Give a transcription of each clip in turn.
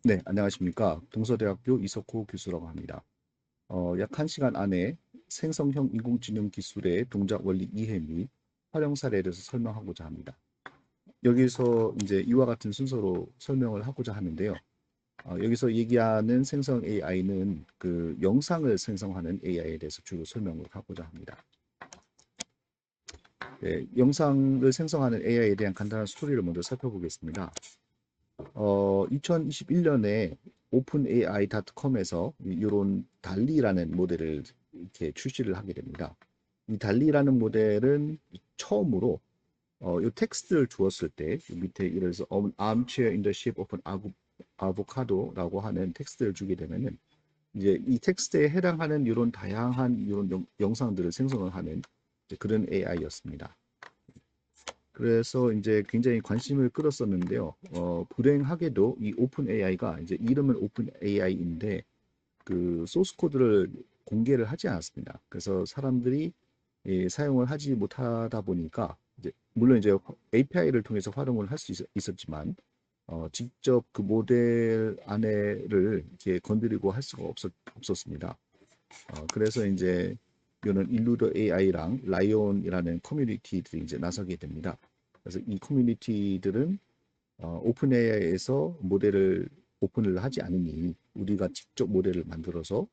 네, 안녕하십니까. 동서대학교 이석호 교수라고 합니다. 약 1시간 안에 생성형 인공지능 기술의 동작 원리 이해 및 활용 사례에 대해서 설명하고자 합니다. 여기서 이제 이와 같은 순서로 설명을 하고자 하는데요. 여기서 얘기하는 생성 AI는 그 영상을 생성하는 AI에 대해서 주로 설명을 하고자 합니다. 네, 영상을 생성하는 AI에 대한 간단한 스토리를 먼저 살펴보겠습니다. 2021년에 오픈 AI.com에서 이런 달리라는 모델을 이렇게 출시를 하게 됩니다. 이 달리라는 모델은 처음으로 이 텍스트를 주었을 때 밑에 예를 들어서 armchair in the shape of an avocado라고 하는 텍스트를 주게 되면은 이제 이 텍스트에 해당하는 이런 다양한 이런 영상들을 생성을 하는 그런 AI였습니다. 그래서 이제 굉장히 관심을 끌었었는데요. 불행하게도 이 오픈 AI가 이제 이름은 오픈 AI인데 그 소스 코드를 공개를 하지 않았습니다. 그래서 사람들이 사용을 하지 못하다 보니까 이제 물론 이제 API를 통해서 활용을 할 수 있었지만 직접 그 모델 안에를 이렇게 건드리고 할 수가 없었습니다. 그래서 이제 이거는 일루더 AI랑 라이온이라는 커뮤니티들이 이제 나서게 됩니다. 그래서 이 커뮤니티들은 오픈 AI에서 모델을 오픈을 하지 않으니 우리가 직접 모델을 만들어서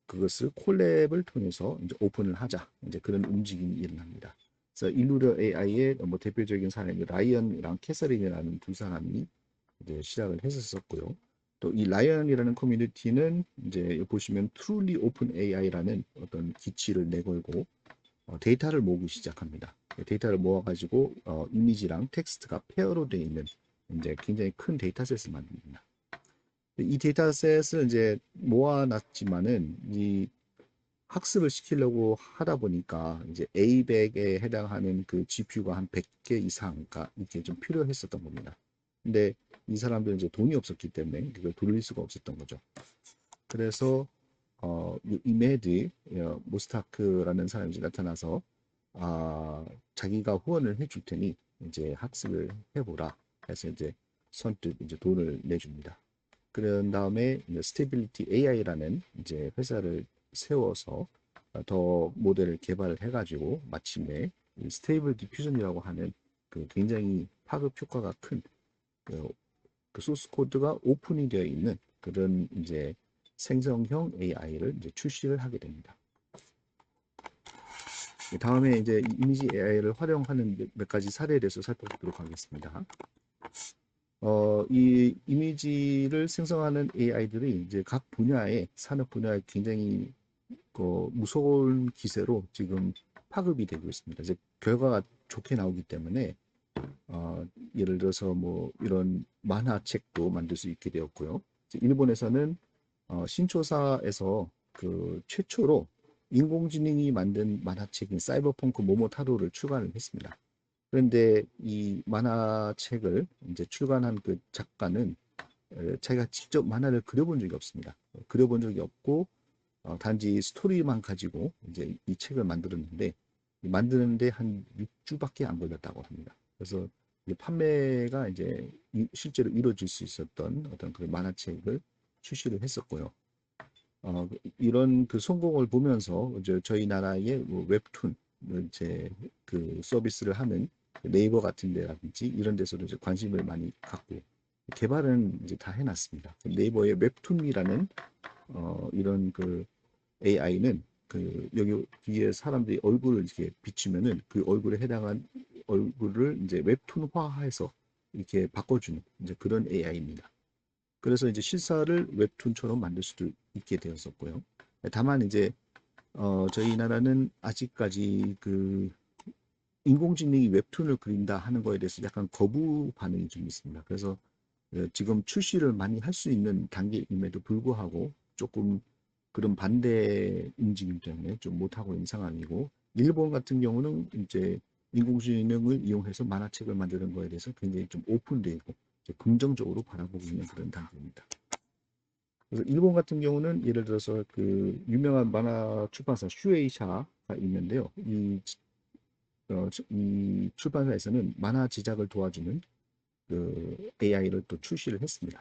그것을 콜랩을 통해서 이제 오픈을 하자. 이제 그런 움직임이 일어납니다. 그래서 일루더 AI의 뭐 대표적인 사람이 라이언이랑 캐서린이라는 두 사람이 이제 시작을 했었고요. 또 이 라이언이라는 커뮤니티는 이제 보시면 truly open AI라는 어떤 기치를 내걸고 데이터를 모으기 시작합니다. 데이터를 모아가지고 이미지랑 텍스트가 페어로 되어 있는 이제 굉장히 큰 데이터셋을 만듭니다. 이 데이터셋을 이제 모아놨지만은 이 학습을 시키려고 하다 보니까 이제 A100에 해당하는 그 GPU가 한 100개 이상가 이렇게 좀 필요했었던 겁니다. 근데 이 사람들은 이제 돈이 없었기 때문에 그걸 돌릴 수가 없었던 거죠. 그래서 이메드 모스타크라는 사람이 나타나서 자기가 후원을 해줄 테니 이제 학습을 해보라 해서 이제 선뜻 이제 돈을 내줍니다. 그런 다음에 스테빌리티 AI라는 이제 회사를 세워서 더 모델을 개발을 해가지고 마침내 스테이블 디퓨전이라고 하는 그 굉장히 파급 효과가 큰 그 소스 코드가 오픈이 되어 있는 그런 이제 생성형 AI를 이제 출시를 하게 됩니다. 다음에 이제 이미지 AI를 활용하는 몇 가지 사례에 대해서 살펴보도록 하겠습니다. 이 이미지를 생성하는 AI들이 이제 각 분야의 산업 분야에 굉장히 무서운 기세로 지금 파급이 되고 있습니다. 이제 결과가 좋게 나오기 때문에 예를 들어서 뭐 이런 만화책도 만들 수 있게 되었고요. 일본에서는 신초사에서 그 최초로 인공지능이 만든 만화책인 사이버펑크 모모타로를 출간을 했습니다. 그런데 이 만화책을 이제 출간한 그 작가는 자기가 직접 만화를 그려본 적이 없습니다. 그려본 적이 없고 단지 스토리만 가지고 이제 이 책을 만들었는데 만드는데 한 6주밖에 안 걸렸다고 합니다. 그래서 판매가 이제 실제로 이루어질 수 있었던 어떤 그 만화책을 출시를 했었고요. 이런 그 성공을 보면서 이제 저희 나라의 뭐 웹툰 이제 그 서비스를 하는 네이버 같은 데라든지 이런 데서도 이제 관심을 많이 갖고 개발은 이제 다 해놨습니다. 네이버의 웹툰이라는 이런 그 AI는 그 여기 뒤에 사람들이 얼굴을 이렇게 비추면은 그 얼굴에 해당한 얼굴을 이제 웹툰화해서 이렇게 바꿔주는 이제 그런 AI입니다. 그래서 이제 실사를 웹툰처럼 만들 수도 있게 되었었고요. 다만 이제 저희 나라는 아직까지 그 인공지능이 웹툰을 그린다 하는 거에 대해서 약간 거부 반응이 좀 있습니다. 그래서 지금 출시를 많이 할 수 있는 단계임에도 불구하고 조금 그런 반대 움직임 때문에 좀 못하고 있는 상황이고, 일본 같은 경우는 이제 인공지능을 이용해서 만화책을 만드는 거에 대해서 굉장히 좀 오픈되고 긍정적으로 바라보고 있는 그런 단계입니다. 그래서 일본 같은 경우는 예를 들어서 그 유명한 만화 출판사 슈에이샤가 있는데요. 이 출판사에서는 만화 제작을 도와주는 그 AI를 또 출시를 했습니다.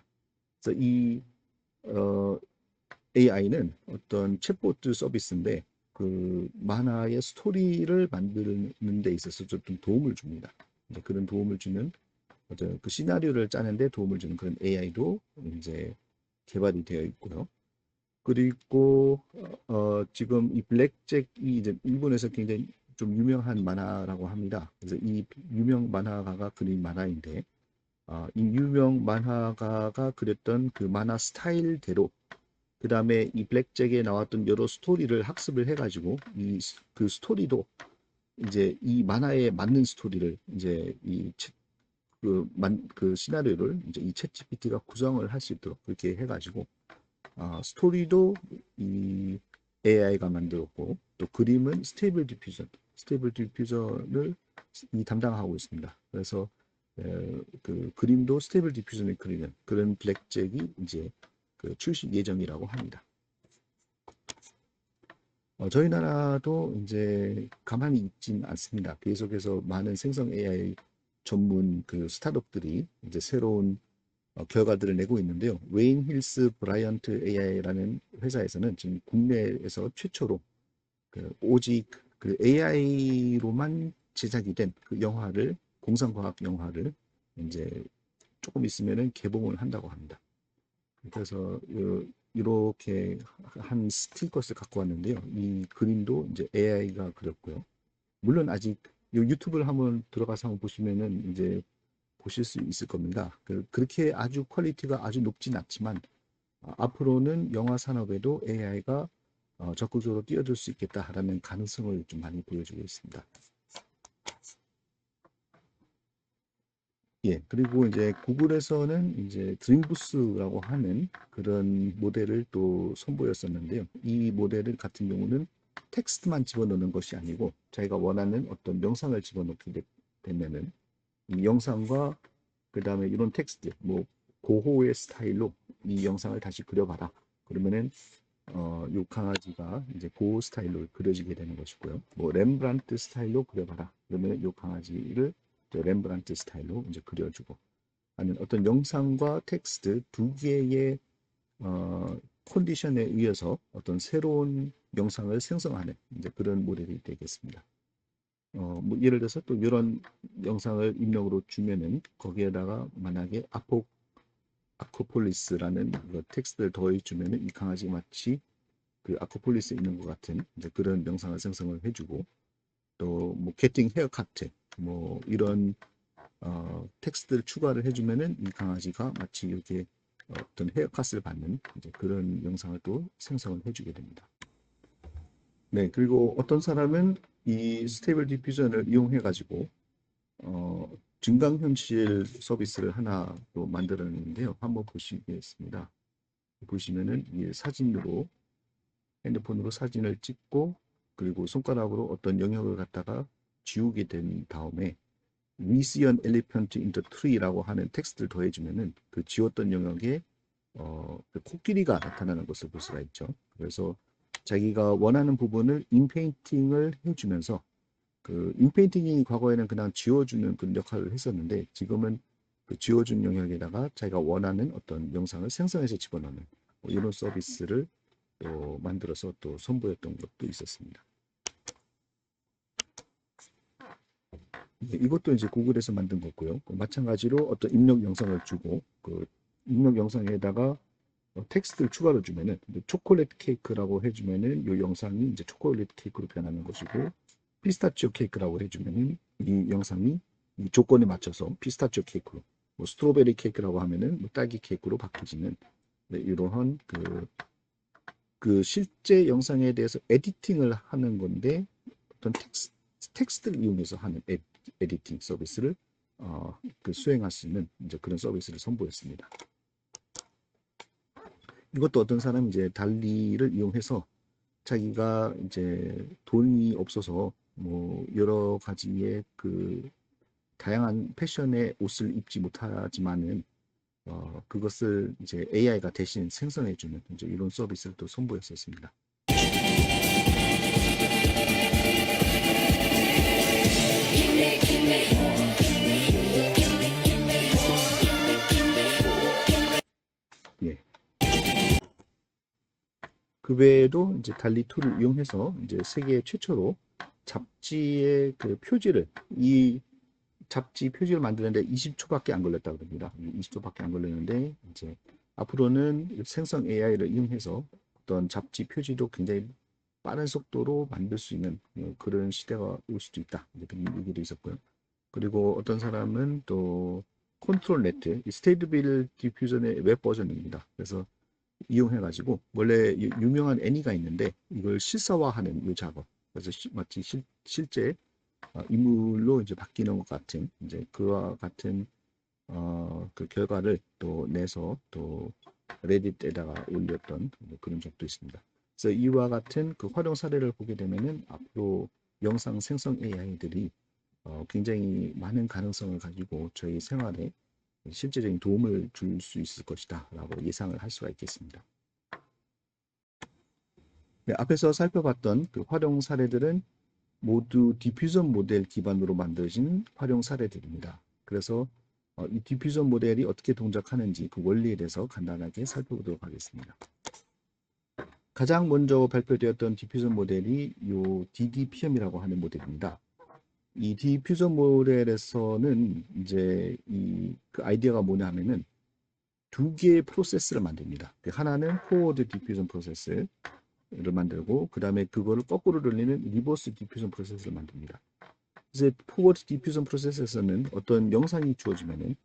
그래서 이 AI는 어떤 챗봇 서비스인데 그 만화의 스토리를 만드는 데 있어서 좀 도움을 줍니다. 그런 도움을 주는 어떤 그 시나리오를 짜는데 도움을 주는 그런 AI도 이제 개발이 되어 있고요. 그리고 지금 이 블랙잭이 이제 일본에서 굉장히 좀 유명한 만화라고 합니다. 그래서 이 유명 만화가가 그린 만화인데 이 유명 만화가가 그렸던 그 만화 스타일대로 그 다음에 이 블랙잭에 나왔던 여러 스토리를 학습을 해가지고 이 그 스토리도 이제 이 만화에 맞는 스토리를 이제 그 시나리오를 이제 이 챗 GPT가 구성을 할 수 있도록 그렇게 해가지고 스토리도 이 AI가 만들었고 또 그림은 스테이블 디퓨전을 이 담당하고 있습니다. 그래서 그 그림도 스테이블 디퓨전을 그리는 그런 블랙잭이 이제 그 출시 예정이라고 합니다. 저희 나라도 이제 가만히 있진 않습니다. 계속해서 많은 생성 AI 전문 그 스타트업들이 이제 새로운 결과들을 내고 있는데요. 웨인 힐스 브라이언트 AI라는 회사에서는 지금 국내에서 최초로 그 오직 그 AI로만 제작이 된 그 영화를 공상과학 영화를 이제 조금 있으면은 개봉을 한다고 합니다. 그래서 이렇게 한 스티커스를 갖고 왔는데요. 이 그림도 이제 AI가 그렸고요. 물론 아직 유튜브를 한번 들어가서 한번 보시면은 이제 보실 수 있을 겁니다. 그렇게 아주 퀄리티가 아주 높진 않지만 앞으로는 영화 산업에도 AI가 적극적으로 뛰어들 수 있겠다라는 가능성을 좀 많이 보여주고 있습니다. 예, 그리고 이제 구글에서는 이제 드림부스라고 하는 그런 모델을 또 선보였었는데요. 이 모델을 같은 경우는 텍스트만 집어넣는 것이 아니고 자기가 원하는 어떤 영상을 집어넣게 되면은 이 영상과 그 다음에 이런 텍스트, 뭐 고호의 스타일로 이 영상을 다시 그려봐라. 그러면은 요 강아지가 이제 고호 스타일로 그려지게 되는 것이고요. 뭐 렘브란트 스타일로 그려봐라. 그러면 요 강아지를 렘브란트 스타일로 이제 그려주고 하는 어떤 영상과 텍스트 두 개의 컨디션에 의해서 어떤 새로운 영상을 생성하는 이제 그런 모델이 되겠습니다. 뭐 예를 들어서 또 이런 영상을 입력으로 주면은 거기에다가 만약에 아코폴리스라는 그 텍스트를 더해주면은 이 강아지가 마치 그 아코폴리스에 있는 것 같은 이제 그런 영상을 생성을 해주고 또 뭐 getting haircut 뭐 이런 텍스트를 추가를 해주면은 이 강아지가 마치 이렇게 어떤 헤어컷을 받는 이제 그런 영상을 또 생성을 해주게 됩니다. 네, 그리고 어떤 사람은 이 스테이블 디퓨전을 이용해 가지고 증강현실 서비스를 하나 또 만들었는데요. 한번 보시겠습니다. 보시면은 이 사진으로 핸드폰으로 사진을 찍고 그리고 손가락으로 어떤 영역을 갖다가 지우게 된 다음에 We see an elephant in the tree라고 하는 텍스트를 더해주면은 그 지웠던 영역에 그 코끼리가 나타나는 것을 볼 수가 있죠. 그래서 자기가 원하는 부분을 인페인팅을 해주면서 그 인페인팅이 과거에는 그냥 지워주는 그런 역할을 했었는데 지금은 그 지워준 영역에다가 자기가 원하는 어떤 영상을 생성해서 집어넣는 뭐 이런 서비스를 또 만들어서 또 선보였던 것도 있었습니다. 이것도 이제 구글에서 만든 거고요. 마찬가지로 어떤 입력 영상을 주고 그 입력 영상에다가 텍스트를 추가로 주면은 초콜릿 케이크라고 해주면은 이 영상이 이제 초콜릿 케이크로 변하는 것이고 피스타치오 케이크라고 해주면은 이 영상이 이 조건에 맞춰서 피스타치오 케이크로 뭐 스트로베리 케이크라고 하면은 뭐 딸기 케이크로 바뀌지는 이러한 그 실제 영상에 대해서 에디팅을 하는 건데 어떤 텍스트를 이용해서 하는 에디팅 서비스를 그 수행할 수 있는 이제 그런 서비스를 선보였습니다. 이것도 어떤 사람이 이제 달리를 이용해서 자기가 이제 돈이 없어서 뭐 여러 가지의 그 다양한 패션의 옷을 입지 못하지만은 그것을 이제 AI가 대신 생성해주는 이제 이런 서비스를 또 선보였었습니다. 그 외에도 이제 달리 툴을 이용해서 이제 세계 최초로 잡지의 그 표지를 이 잡지 표지를 만드는데 20초밖에 안 걸렸다고 합니다. 20초밖에 안 걸렸는데 이제 앞으로는 생성 AI를 이용해서 어떤 잡지 표지도 굉장히 빠른 속도로 만들 수 있는 그런 시대가 올 수도 있다. 이런 얘기도 있었고요. 그리고 어떤 사람은 또 컨트롤 네트, 스테이트빌 디퓨전의 웹 버전입니다. 그래서 이용해가지고 원래 유명한 애니가 있는데 이걸 실사화하는 이 작업. 그래서 마치 실제 인물로 이제 바뀌는 것 같은 이제 그와 같은 그 결과를 또 내서 또 레딧에다가 올렸던 그런 적도 있습니다. 그래서 이와 같은 그 활용 사례를 보게 되면은 앞으로 영상 생성 AI들이 굉장히 많은 가능성을 가지고 저희 생활에 실제적인 도움을 줄 수 있을 것이다 라고 예상을 할 수가 있겠습니다. 네, 앞에서 살펴봤던 그 활용 사례들은 모두 디퓨전 모델 기반으로 만들어진 활용 사례들입니다. 그래서 이 디퓨전 모델이 어떻게 동작하는지 그 원리에 대해서 간단하게 살펴보도록 하겠습니다. 가장 먼저 발표되었던 디퓨전 모델이 이 DDPM이라고 하는 모델입니다. 이 디퓨전 모델에서는 이제 그 아이디어가 뭐냐 하면은 두 개의 프로세스를 만듭니다. 하나는 포워드 디퓨전 프로세스를 만들고 그 다음에 그거를 거꾸로 돌리는 리버스 디퓨전 프로세스를 만듭니다. 이제 포워드 디퓨전 프로세스에서는 어떤 영상이 주어지면은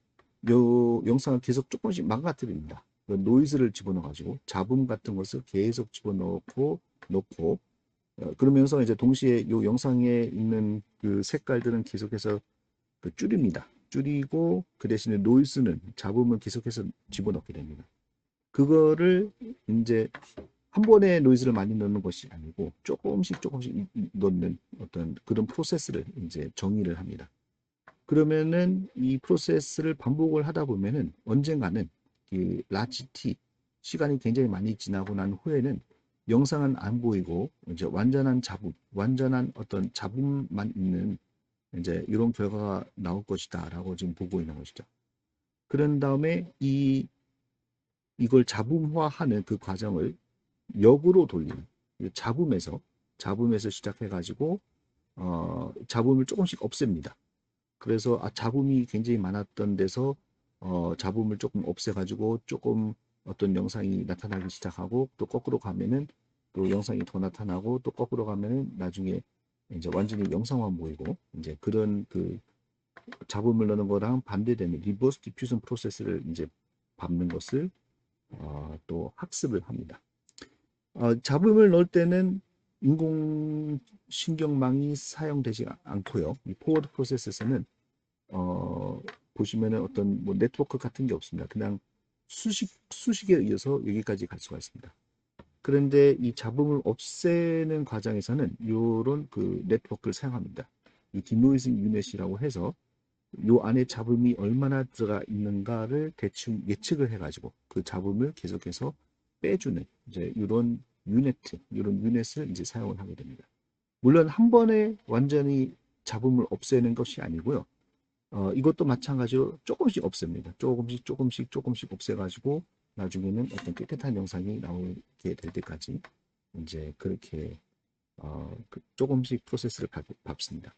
요 영상을 계속 조금씩 망가뜨립니다. 노이즈를 집어넣어 가지고 잡음 같은 것을 계속 집어넣고 놓고 그러면서 이제 동시에 요 영상에 있는 그 색깔들은 계속해서 줄입니다. 줄이고 그 대신에 노이즈는 잡음을 계속해서 집어넣게 됩니다. 그거를 이제 한 번에 노이즈를 많이 넣는 것이 아니고 조금씩 넣는 어떤 그런 프로세스를 이제 정의를 합니다. 그러면은 이 프로세스를 반복을 하다 보면은 언젠가는 그 라지 T 시간이 굉장히 많이 지나고 난 후에는 영상은 안 보이고 이제 완전한 잡음, 완전한 어떤 잡음만 있는 이제 이런 결과가 나올 것이다라고 지금 보고 있는 것이죠. 그런 다음에 이걸 잡음화하는 그 과정을 역으로 돌리는 잡음에서 시작해가지고 잡음을 조금씩 없앱니다. 그래서 잡음이 굉장히 많았던 데서 잡음을 조금 없애가지고 조금 어떤 영상이 나타나기 시작하고 또 거꾸로 가면은 또 영상이 더 나타나고 또 거꾸로 가면은 나중에 이제 완전히 영상만 보이고 이제 그런 그 잡음을 넣는 거랑 반대되는 리버스 디퓨전 프로세스를 이제 밟는 것을 또 학습을 합니다. 잡음을 넣을 때는 인공신경망이 사용되지 않고요. 이 포워드 프로세스에서는 보시면은 어떤 뭐 네트워크 같은 게 없습니다. 그냥 수식에 의해서 여기까지 갈 수가 있습니다. 그런데 이 잡음을 없애는 과정에서는 이런 그 네트워크를 사용합니다. 이 디노이징 유닛이라고 해서 요 안에 잡음이 얼마나 들어가 있는가를 대충 예측을 해가지고 그 잡음을 계속해서 빼주는 이제 이런 이런 유닛을 이제 사용을 하게 됩니다. 물론 한 번에 완전히 잡음을 없애는 것이 아니고요. 이것도 마찬가지로 조금씩 없앱니다. 조금씩 없애가지고 나중에는 어떤 깨끗한 영상이 나오게 될 때까지 이제 그렇게 조금씩 프로세스를 밟습니다.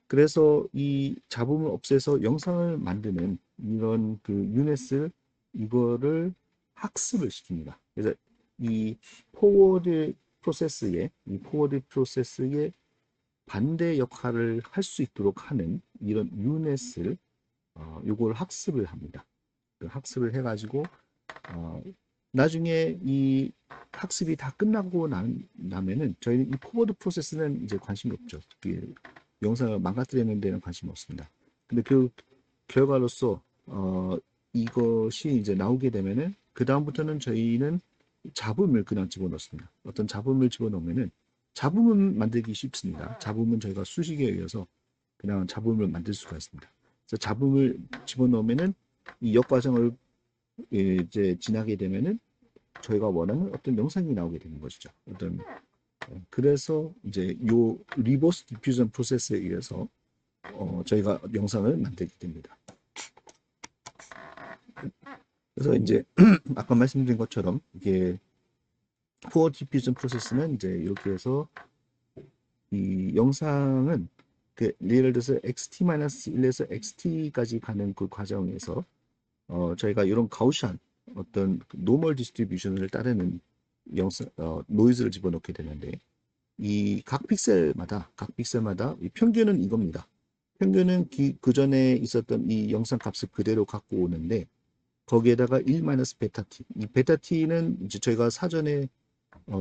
그래서 이 잡음을 없애서 영상을 만드는 이런 그 유닛을 이거를 학습을 시킵니다. 그래서 이 포워드 프로세스의 반대 역할을 할 수 있도록 하는 이런 유닛을 요걸 학습을 합니다. 그 학습을 해가지고 나중에 이 학습이 다 끝나고 나면은 저희는 이 포워드 프로세스는 이제 관심이 없죠. 영상을 망가뜨리는 데는 관심이 없습니다. 근데 그 결과로서 이것이 이제 나오게 되면은 그 다음부터는 저희는 잡음을 그냥 집어넣습니다. 어떤 잡음을 집어넣으면은 잡음은 만들기 쉽습니다. 잡음은 저희가 수식에 의해서 그냥 잡음을 만들 수가 있습니다. 그래서 잡음을 집어넣으면은 이 역과정을 이제 지나게 되면은 저희가 원하는 어떤 영상이 나오게 되는 것이죠. 그래서 이제 요 리버스 디퓨전 프로세스에 의해서 저희가 영상을 만들게 됩니다. 그래서 이제 아까 말씀드린 것처럼 이게 포어 디퓨전 프로세스는 이제 이렇게 해서 이 영상은 그 예를 들어서 xt-1에서 xt까지 가는 그 과정에서 저희가 이런 가우시안 어떤 노멀 디스트리뷰션을 따르는 영상 노이즈를 집어넣게 되는데 이 각 픽셀마다 이 평균은 이겁니다. 평균은 그 전에 있었던 이 영상 값을 그대로 갖고 오는데 거기에다가 1-베타-t. 이 베타-t는 이제 저희가 사전에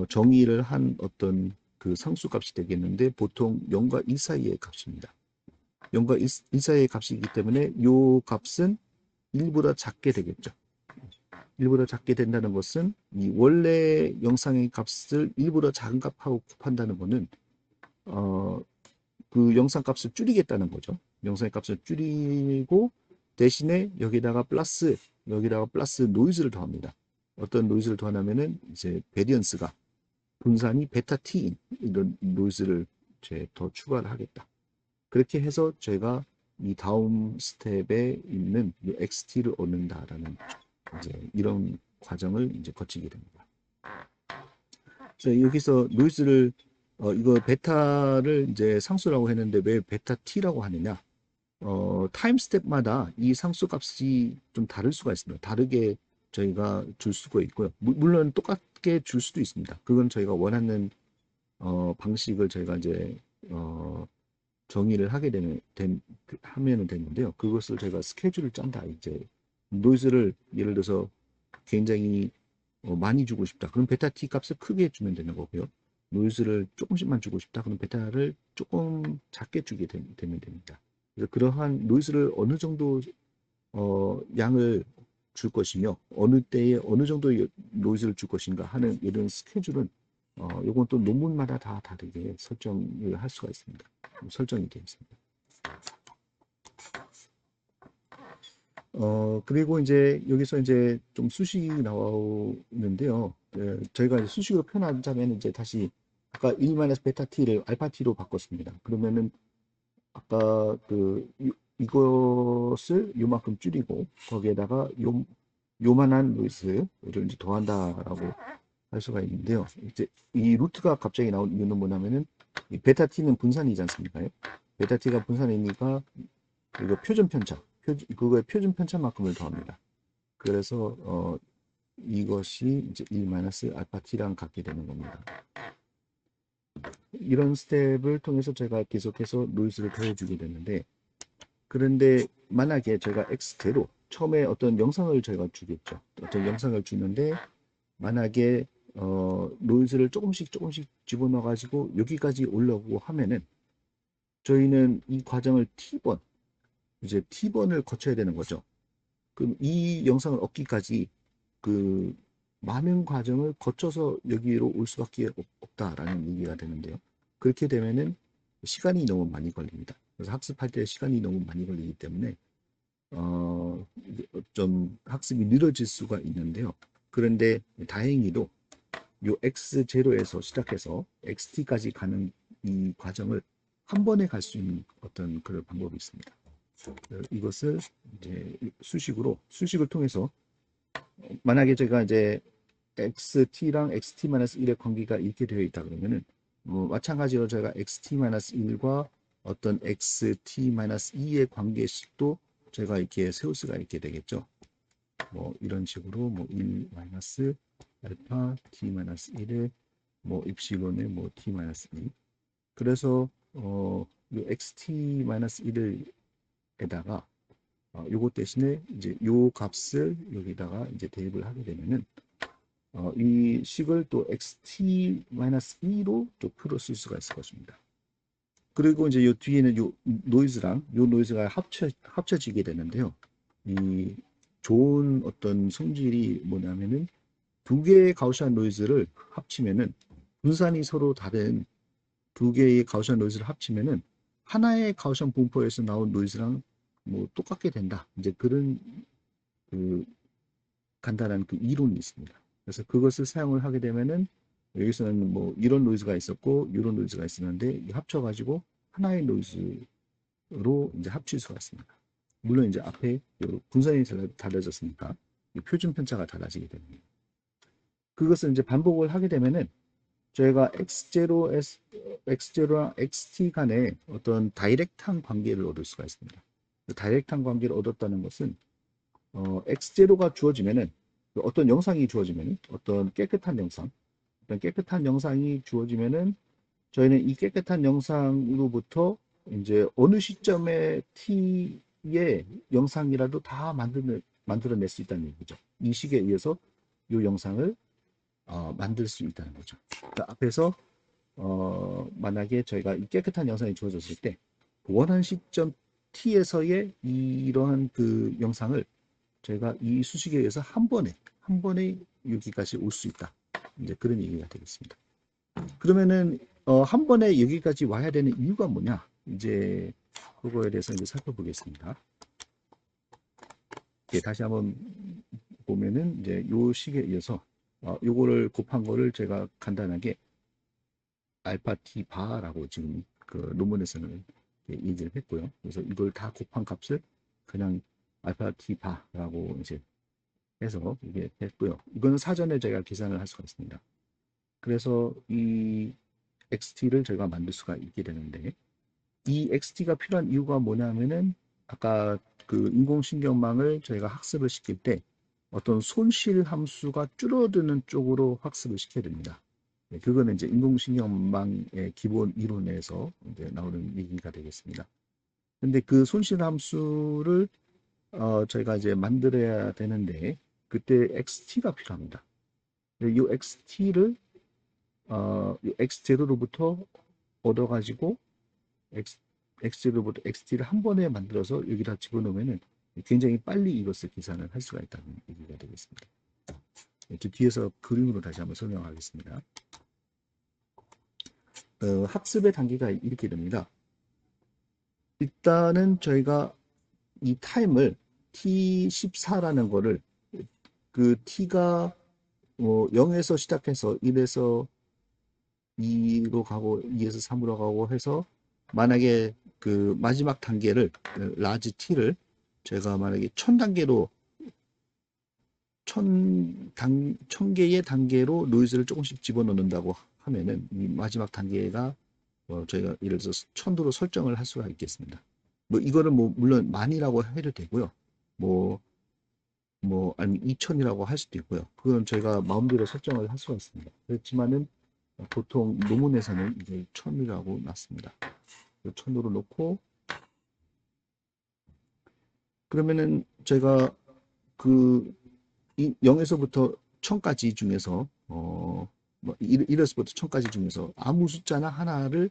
정의를 한 어떤 그 상수 값이 되겠는데 보통 0과 1 사이의 값입니다. 0과 1 사이의 값이기 때문에 이 값은 1보다 작게 되겠죠. 1보다 작게 된다는 것은 이 원래 영상의 값을 1보다 작은 값하고 곱한다는 것은 그 영상 값을 줄이겠다는 거죠. 영상의 값을 줄이고 대신에 여기다가 플러스 노이즈를 더합니다. 어떤 노이즈를 더하냐면은 이제 베리언스가 분산이 베타 T인 이런 노이즈를 이제 더 추가를 하겠다. 그렇게 해서 저희가 이 다음 스텝에 있는 이 XT를 얻는다라는 이제 이런 과정을 이제 거치게 됩니다. 그래서 여기서 노이즈를 이거 베타를 이제 상수라고 했는데 왜 베타 T라고 하느냐? 타임 스텝마다 이 상수 값이 좀 다를 수가 있습니다. 다르게 저희가 줄 수가 있고요. 물론 똑같게 줄 수도 있습니다. 그건 저희가 원하는 방식을 저희가 이제 정의를 하게 하면은 되는데요. 그것을 저희가 스케줄을 짠다. 이제 노이즈를 예를 들어서 굉장히 많이 주고 싶다. 그럼 베타 T 값을 크게 주면 되는 거고요. 노이즈를 조금씩만 주고 싶다. 그럼 베타를 조금 작게 주게 되면 됩니다. 그래서 그러한 노이즈를 어느 정도 양을 줄 것이며 어느 때에 어느 정도의 노이즈를 줄 것인가 하는 이런 스케줄은 요건 또 논문마다 다 다르게 설정을 할 수가 있습니다. 설정이 되어 있습니다. 그리고 이제 여기서 이제 좀 수식이 나오는데요. 저희가 이제 수식으로 표현하자면 이제 다시 아까 1-베타 t를 알파 t로 바꿨습니다. 그러면은 아까 이것을 요만큼 줄이고 거기에다가 요만한 노이즈를 이제 더한다라고 할 수가 있는데요. 이제 이 루트가 갑자기 나온 이유는 뭐냐면은 이 베타 t는 분산이지 않습니까? 베타 t가 분산이니까 이거 표준 편차, 그거의 표준 편차만큼을 더합니다. 그래서 이것이 이제 1-알파 t랑 같게 되는 겁니다. 이런 스텝을 통해서 제가 계속해서 노이즈를 더해주게 되는데 그런데 만약에 제가 X대로 처음에 어떤 영상을 저희가 주겠죠. 어떤 영상을 주는데 만약에 노이즈를 조금씩 집어넣어 가지고 여기까지 올라오고 하면은 저희는 이 과정을 이제 T번을 거쳐야 되는 거죠. 그럼 이 영상을 얻기까지 그 많은 과정을 거쳐서 여기로 올 수밖에 없다라는 얘기가 되는데요. 그렇게 되면은 시간이 너무 많이 걸립니다. 그래서 학습할 때 시간이 너무 많이 걸리기 때문에 좀 학습이 늦어질 수가 있는데요. 그런데 다행히도 요 X0에서 시작해서 XT까지 가는 이 과정을 한 번에 갈 수 있는 어떤 그런 방법이 있습니다. 이것을 이제 수식을 통해서 만약에 제가 이제 XT랑 XT-1의 관계가 이렇게 되어 있다 그러면은 마찬가지로 제가 XT-1과 어떤 XT-2의 관계식도 제가 이렇게 세울 수가 있게 되겠죠. 뭐 이런 식으로 뭐 1 마이너스 알파 t-1에 뭐 입실론에 뭐 t-2 그래서 이 xt-1에다가 요것 대신에 이제 요 값을 여기다가 이제 대입을 하게 되면은 이 식을 또 xt-2로 또 풀어 쓸 수가 있을 것입니다. 그리고 이제 요 뒤에는 요 노이즈가 합쳐지게 되는데요. 이 좋은 어떤 성질이 뭐냐면은 두 개의 가우시안 노이즈를 합치면은 분산이 서로 다른 두 개의 가우시안 노이즈를 합치면은 하나의 가우시안 분포에서 나온 노이즈랑 뭐 똑같게 된다. 이제 그런 그 간단한 그 이론이 있습니다. 그래서 그것을 사용을 하게 되면은 여기서는 뭐 이런 노이즈가 있었고 이런 노이즈가 있었는데 합쳐가지고 하나의 노이즈로 이제 합칠 수가 있습니다. 물론 이제 앞에 분산이 달라졌으니까 표준 편차가 달라지게 됩니다. 그것을 이제 반복을 하게 되면은 저희가 X0랑 XT 간의 어떤 다이렉트한 관계를 얻을 수가 있습니다. 그 다이렉트한 관계를 얻었다는 것은 X0가 주어지면은 어떤 영상이 주어지면은 어떤 깨끗한 영상이 주어지면은 저희는 이 깨끗한 영상으로부터 이제 어느 시점에 T의 영상이라도 다 만들어낼 수 있다는 얘기죠. 이 식에 의해서 이 영상을 만들 수 있다는 거죠. 그러니까 앞에서 만약에 저희가 이 깨끗한 영상이 주어졌을 때 원하는 시점 T에서의 이러한 그 영상을 저희가 이 수식에 의해서 한 번에 여기까지 올 수 있다. 이제 그런 얘기가 되겠습니다. 그러면은 한 번에 여기까지 와야 되는 이유가 뭐냐? 이제 그거에 대해서 이제 살펴보겠습니다. 예, 다시 한번 보면은 이제 요 식에 의해서 요거를 곱한 거를 제가 간단하게 알파 t 바라고 지금 그 논문에서는 얘기를 했고요. 그래서 이걸 다 곱한 값을 그냥 알파 t 바라고 이제 해서 이게 했고요. 이거는 사전에 제가 계산을 할 수가 있습니다. 그래서 이 XT를 저희가 만들 수가 있게 되는데 이 XT가 필요한 이유가 뭐냐면은 아까 그 인공신경망을 저희가 학습을 시킬 때 어떤 손실 함수가 줄어드는 쪽으로 학습을 시켜야 됩니다. 네, 그거는 이제 인공신경망의 기본 이론에서 이제 나오는 얘기가 되겠습니다. 근데 그 손실 함수를 저희가 이제 만들어야 되는데 그때 XT가 필요합니다. 이 XT를 X0로부터 얻어가지고 X, X제로부터 XT를 한 번에 만들어서 여기다 집어넣으면 굉장히 빨리 이것을 계산을 할 수가 있다는 얘기가 되겠습니다. 뒤에서 그림으로 다시 한번 설명하겠습니다. 학습의 단계가 이렇게 됩니다. 일단은 저희가 이 타임을 T14라는 거를 그 T가 0에서 시작해서 1에서 2로 가고 2에서 3으로 가고 해서 만약에 그 마지막 단계를 라지 T를 제가 만약에 1000단계로 1000개의 단계로 노이즈를 조금씩 집어넣는다고 하면은 이 마지막 단계가 저희가 예를 들어서 1000으로 설정을 할 수가 있겠습니다. 뭐 이거는 뭐 물론 만이라고 해도 되고요. 아니면 2000이라고 할 수도 있고요. 그건 저희가 마음대로 설정을 할 수가 있습니다. 그렇지만은 보통 논문에서는 이제 1000이라고 놨습니다. 1000으로 놓고 그러면은 제가 그 0에서부터 1000까지 중에서 뭐 1에서부터 1000까지 중에서 아무 숫자나 하나를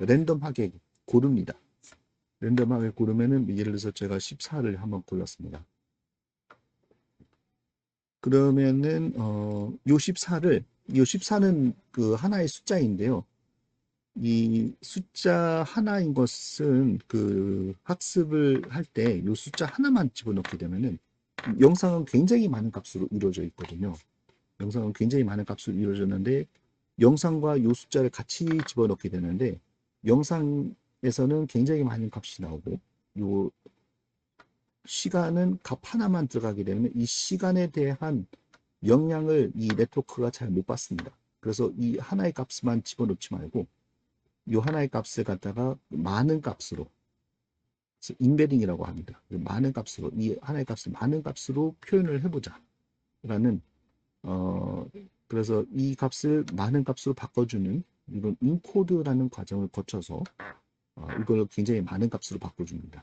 랜덤하게 고릅니다. 랜덤하게 고르면은 예를 들어서 제가 14를 한번 골랐습니다. 그러면은 요 14는 그 하나의 숫자인데요. 이 숫자 하나인 것은 그 학습을 할 때 요 숫자 하나만 집어넣게 되면은 영상은 굉장히 많은 값으로 이루어져 있거든요. 영상은 굉장히 많은 값으로 이루어졌는데 영상과 요 숫자를 같이 집어넣게 되는데 영상에서는 굉장히 많은 값이 나오고 요 시간은 값 하나만 들어가게 되면 이 시간에 대한 영향을 이 네트워크가 잘 못 받습니다. 그래서 이 하나의 값만 집어넣지 말고 이 하나의 값을 갖다가 많은 값으로 인베딩이라고 합니다. 많은 값으로 이 하나의 값을 많은 값으로 표현을 해보자 라는 그래서 이 값을 많은 값으로 바꿔주는 이런 인코드라는 과정을 거쳐서 이걸 굉장히 많은 값으로 바꿔줍니다.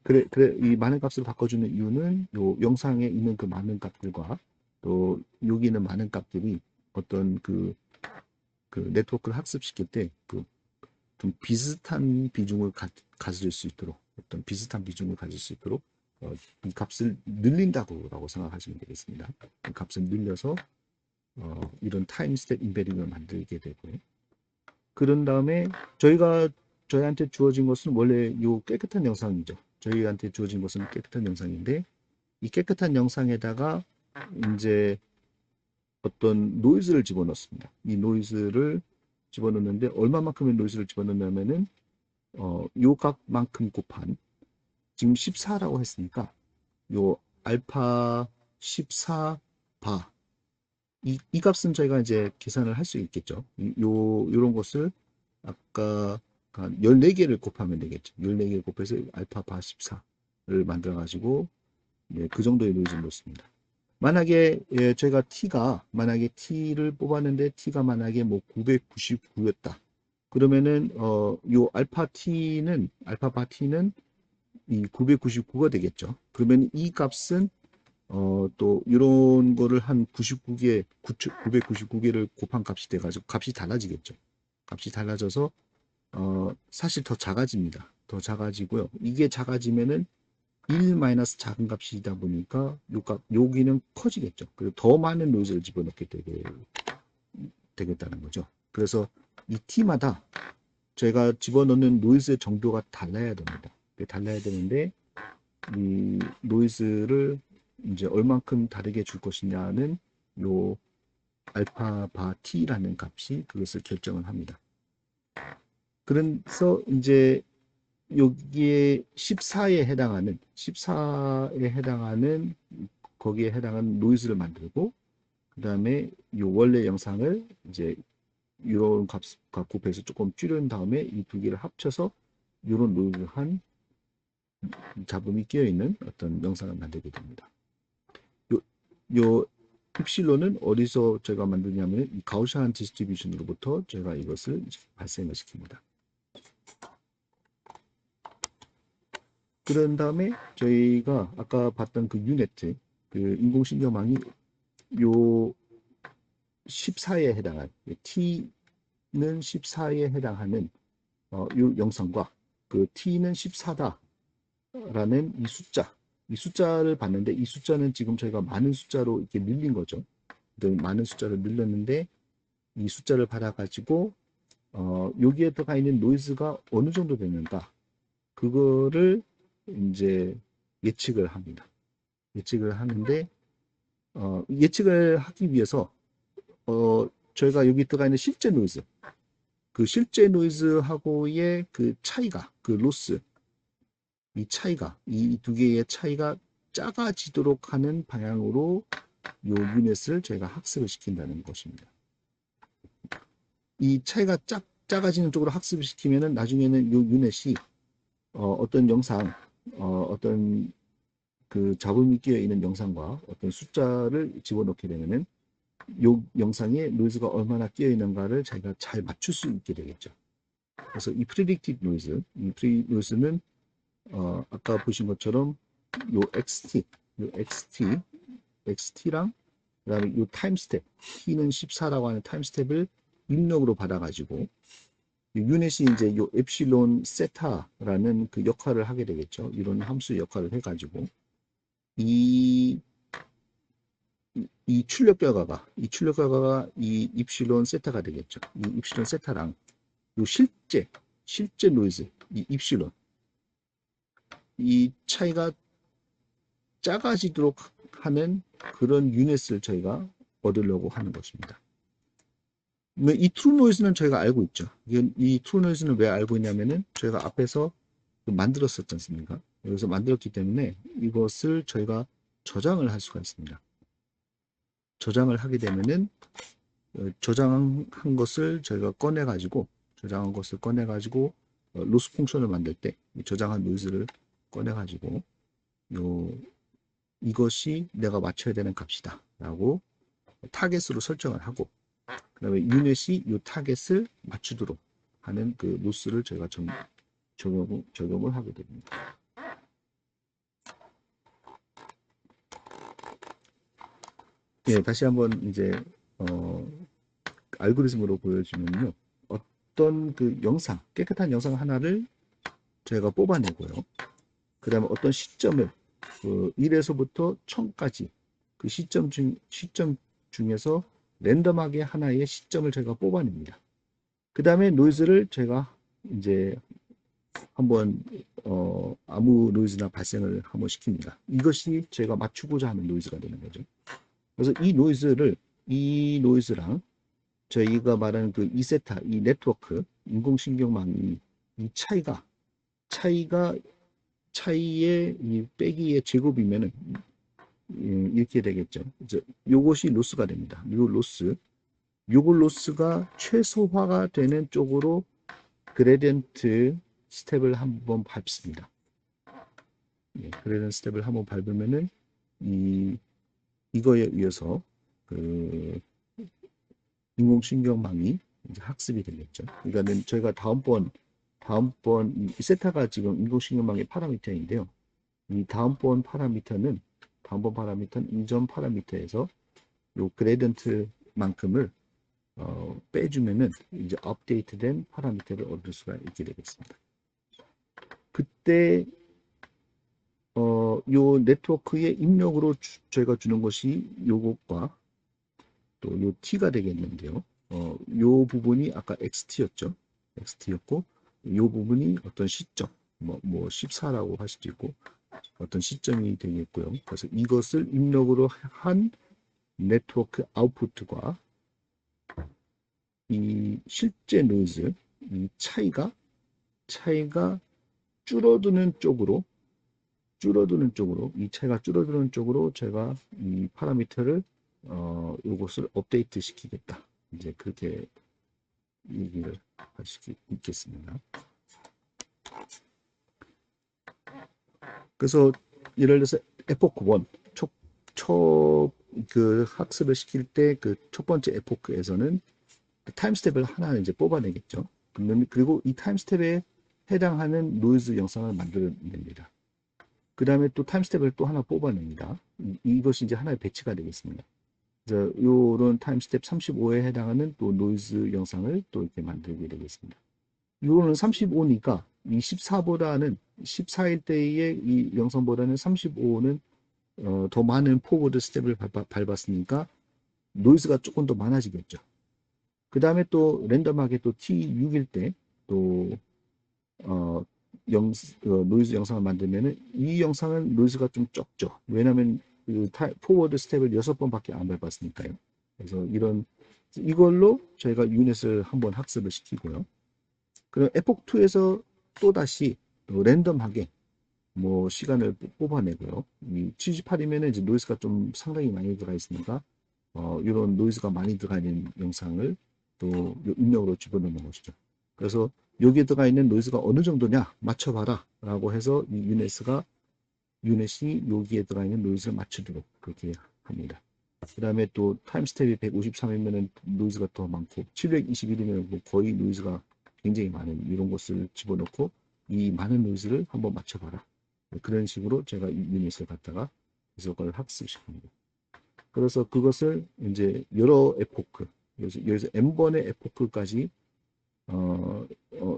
그래 이 많은 값으로 바꿔주는 이유는 요 영상에 있는 그 많은 값들과 또 여기 있는 많은 값들이 어떤 그 네트워크를 학습시킬 때 그 좀 비슷한 비중을 가질 수 있도록 어떤 비슷한 비중을 가질 수 있도록 이 값을 늘린다고 생각하시면 되겠습니다. 이 값을 늘려서 이런 타임 스텝 인베딩을 만들게 되고요. 그런 다음에 저희한테 주어진 것은 원래 이 깨끗한 영상이죠. 저희한테 주어진 것은 깨끗한 영상인데 이 깨끗한 영상에다가 이제 어떤 노이즈를 집어넣습니다. 이 노이즈를 집어넣는데 얼마만큼의 노이즈를 집어넣냐면은 요 값만큼 곱한 지금 14라고 했으니까 요 알파 14 바. 이 값은 저희가 이제 계산을 할 수 있겠죠. 요런 것을 아까 한 14개를 곱하면 되겠죠. 14개를 곱해서 알파 바 14를 만들어 가지고 네, 그 정도의 노이즈를 놓습니다. 만약에 제가 만약에 t를 뽑았는데 t가 만약에 뭐 999였다. 그러면은 요 알파 바 t는 이 999가 되겠죠. 그러면 이 값은 또 이런 거를 한 999개를 곱한 값이 돼가지고 값이 달라지겠죠. 값이 달라져서 사실 더 작아집니다. 더 작아지고요. 이게 작아지면은 1 마이너스 작은 값이다 보니까 여기는 커지겠죠. 그리고 더 많은 노이즈를 집어넣게 되겠다는 거죠. 그래서 이 t마다 저희가 집어넣는 노이즈의 정도가 달라야 됩니다. 달라야 되는데 이 노이즈를 이제 얼만큼 다르게 줄 것이냐는 요 알파 바 t라는 값이 그것을 결정을 합니다. 그래서 이제 여기에 14에 해당하는 거기에 해당하는 노이즈를 만들고 그 다음에 이 원래 영상을 이제 이런 값과 곱해서 조금 줄인 다음에 이 두 개를 합쳐서 이런 노이즈를 한 잡음이 끼어 있는 어떤 영상을 만들게 됩니다. 요 입실론은 어디서 제가 만드냐면 이 가우시안 디스트리뷰션으로부터 제가 이것을 발생을 시킵니다. 그런 다음에 저희가 아까 봤던 그 유네트, 그 인공신경망이 요 14에 해당한 t는 14에 해당하는 요 영상과 그 t는 14다라는 이 숫자를 봤는데 이 숫자는 지금 저희가 많은 숫자로 이렇게 늘린 거죠. 많은 숫자를 늘렸는데 이 숫자를 받아가지고 여기에 들어가 있는 노이즈가 어느 정도 되는가 그거를 이제 예측을 합니다. 예측을 하는데 예측을 하기 위해서 저희가 여기 들어가 있는 실제 노이즈 그 실제 노이즈하고의 그 차이가 그 로스 이 차이가 이 두 개의 차이가 작아지도록 하는 방향으로 요 유닛을 저희가 학습을 시킨다는 것입니다. 이 차이가 작아지는 쪽으로 학습을 시키면은 나중에는 요 유닛이 어떤 영상 어떤 그 잡음이 끼어 있는 영상과 어떤 숫자를 집어넣게 되면은 요 영상에 노이즈가 얼마나 끼어 있는가를 자기가 잘 맞출 수 있게 되겠죠. 그래서 이 프리딕티브 노이즈, 이 프리 노이즈는 아까 보신 것처럼 요 XT랑 그다음에 요 타임 스텝, T는 14라고 하는 타임 스텝을 입력으로 받아가지고 유닛이 이제 요 엡실론 세타라는 그 역할을 하게 되겠죠. 이런 함수 역할을 해가지고 이 출력 결과가 이 입실론 세타가 되겠죠. 이 입실론 세타랑 요 실제 노이즈 이 입실론 이 차이가 작아지도록 하는 그런 유닛을 저희가 얻으려고 하는 것입니다. 이 트루 노이즈는 저희가 알고 있죠. 이 트루 노이즈는 왜 알고 있냐면은 저희가 앞에서 만들었었지 않습니까? 여기서 만들었기 때문에 이것을 저희가 저장을 할 수가 있습니다. 저장을 하게 되면은 저장한 것을 저희가 저장한 것을 꺼내 가지고 로스 펑션을 만들 때 저장한 노이즈를 꺼내 가지고 이것이 내가 맞춰야 되는 값이다 라고 타겟으로 설정을 하고 그 다음에 유닛이 이 타겟을 맞추도록 하는 그 로스를 저희가 적용을 하게 됩니다. 예, 다시 한번 이제 알고리즘으로 보여주면요. 어떤 그 깨끗한 영상 하나를 저희가 뽑아내고요. 그 다음에 어떤 시점을 1에서부터 1000까지 그 시점 중에서 랜덤하게 하나의 시점을 저희가 뽑아냅니다. 그 다음에 노이즈를 제가 이제 한번 아무 노이즈나 발생을 한번 시킵니다. 이것이 제가 맞추고자 하는 노이즈가 되는 거죠. 그래서 이 노이즈랑 저희가 말하는 그 이세타, 이 네트워크, 인공신경망이 이 차이의 이 빼기의 제곱이면은 이렇게 되겠죠. 이제 요것이 로스가 됩니다. 요 로스, 요거 로스가 최소화가 되는 쪽으로 그레디언트 스텝을 한번 밟습니다. 그레디언트 스텝을 한번 밟으면은 이거에 의해서 그 인공신경망이 이제 학습이 되겠죠. 그러니까는 저희가 다음번 이 세타가 지금 인공신경망의 파라미터인데요. 이 다음번 파라미터는 이전 파라미터에서 요 그레디언트만큼을 빼주면은 이제 업데이트된 파라미터를 얻을 수가 있게 되겠습니다. 그때 요 네트워크의 입력으로 저희가 주는 것이 요것과 또 요 t가 되겠는데요. 요 부분이 아까 xt였죠. xt였고 요 부분이 어떤 시점 뭐 14라고 할 수도 있고 어떤 시점이 되겠고요. 그래서 이것을 입력으로 한 네트워크 아웃풋과 이 실제 노이즈 이 차이가 줄어드는 쪽으로 이 차이가 줄어드는 쪽으로 제가 이 파라미터를 요것을 업데이트 시키겠다. 이제 그렇게 얘기를 할 수 있겠습니다. 그래서 예를 들어서 에포크 1 그 학습을 시킬 때 그 첫 번째 에포크에서는 타임 스텝을 하나 이제 뽑아내겠죠. 그리고 이 타임 스텝에 해당하는 노이즈 영상을 만들어냅니다. 그 다음에 또 타임 스텝을 또 하나 뽑아냅니다. 이것이 이제 하나의 배치가 되겠습니다. 그래서 요런 타임 스텝 35에 해당하는 또 노이즈 영상을 또 이렇게 만들게 되겠습니다. 이거는 35니까 이 14보다는 14일 때의 이 영상보다는 35는 더 많은 포워드 스텝을 밟았으니까 노이즈가 조금 더 많아지겠죠. 그 다음에 또 랜덤하게 또 T6일 때 또 노이즈 영상을 만들면은 이 영상은 노이즈가 좀 적죠. 왜냐하면 그 포워드 스텝을 6번밖에 안 밟았으니까요. 그래서 이걸로 저희가 유닛을 한번 학습을 시키고요. 그럼 에폭 2에서 또 다시 랜덤하게 뭐 시간을 뽑아내고요. 이 78이면은 이제 노이즈가 좀 상당히 많이 들어가 있으니까 이런 노이즈가 많이 들어가 있는 영상을 또 입력으로 집어넣는 것이죠. 그래서 여기에 들어가 있는 노이즈가 어느 정도냐 맞춰봐라 라고 해서 이 유닛이 여기에 들어가 있는 노이즈를 맞추도록 그렇게 합니다. 그 다음에 또 타임 스텝이 153이면 노이즈가 더 많고 721이면 뭐 거의 노이즈가 굉장히 많은 이런 것을 집어넣고 이 많은 노이즈를 한번 맞춰봐라. 그런 식으로 제가 이 유닛을 갖다가 그걸 학습시킵니다. 그래서 그것을 이제 여러 에포크, 여기서 n번의 에포크까지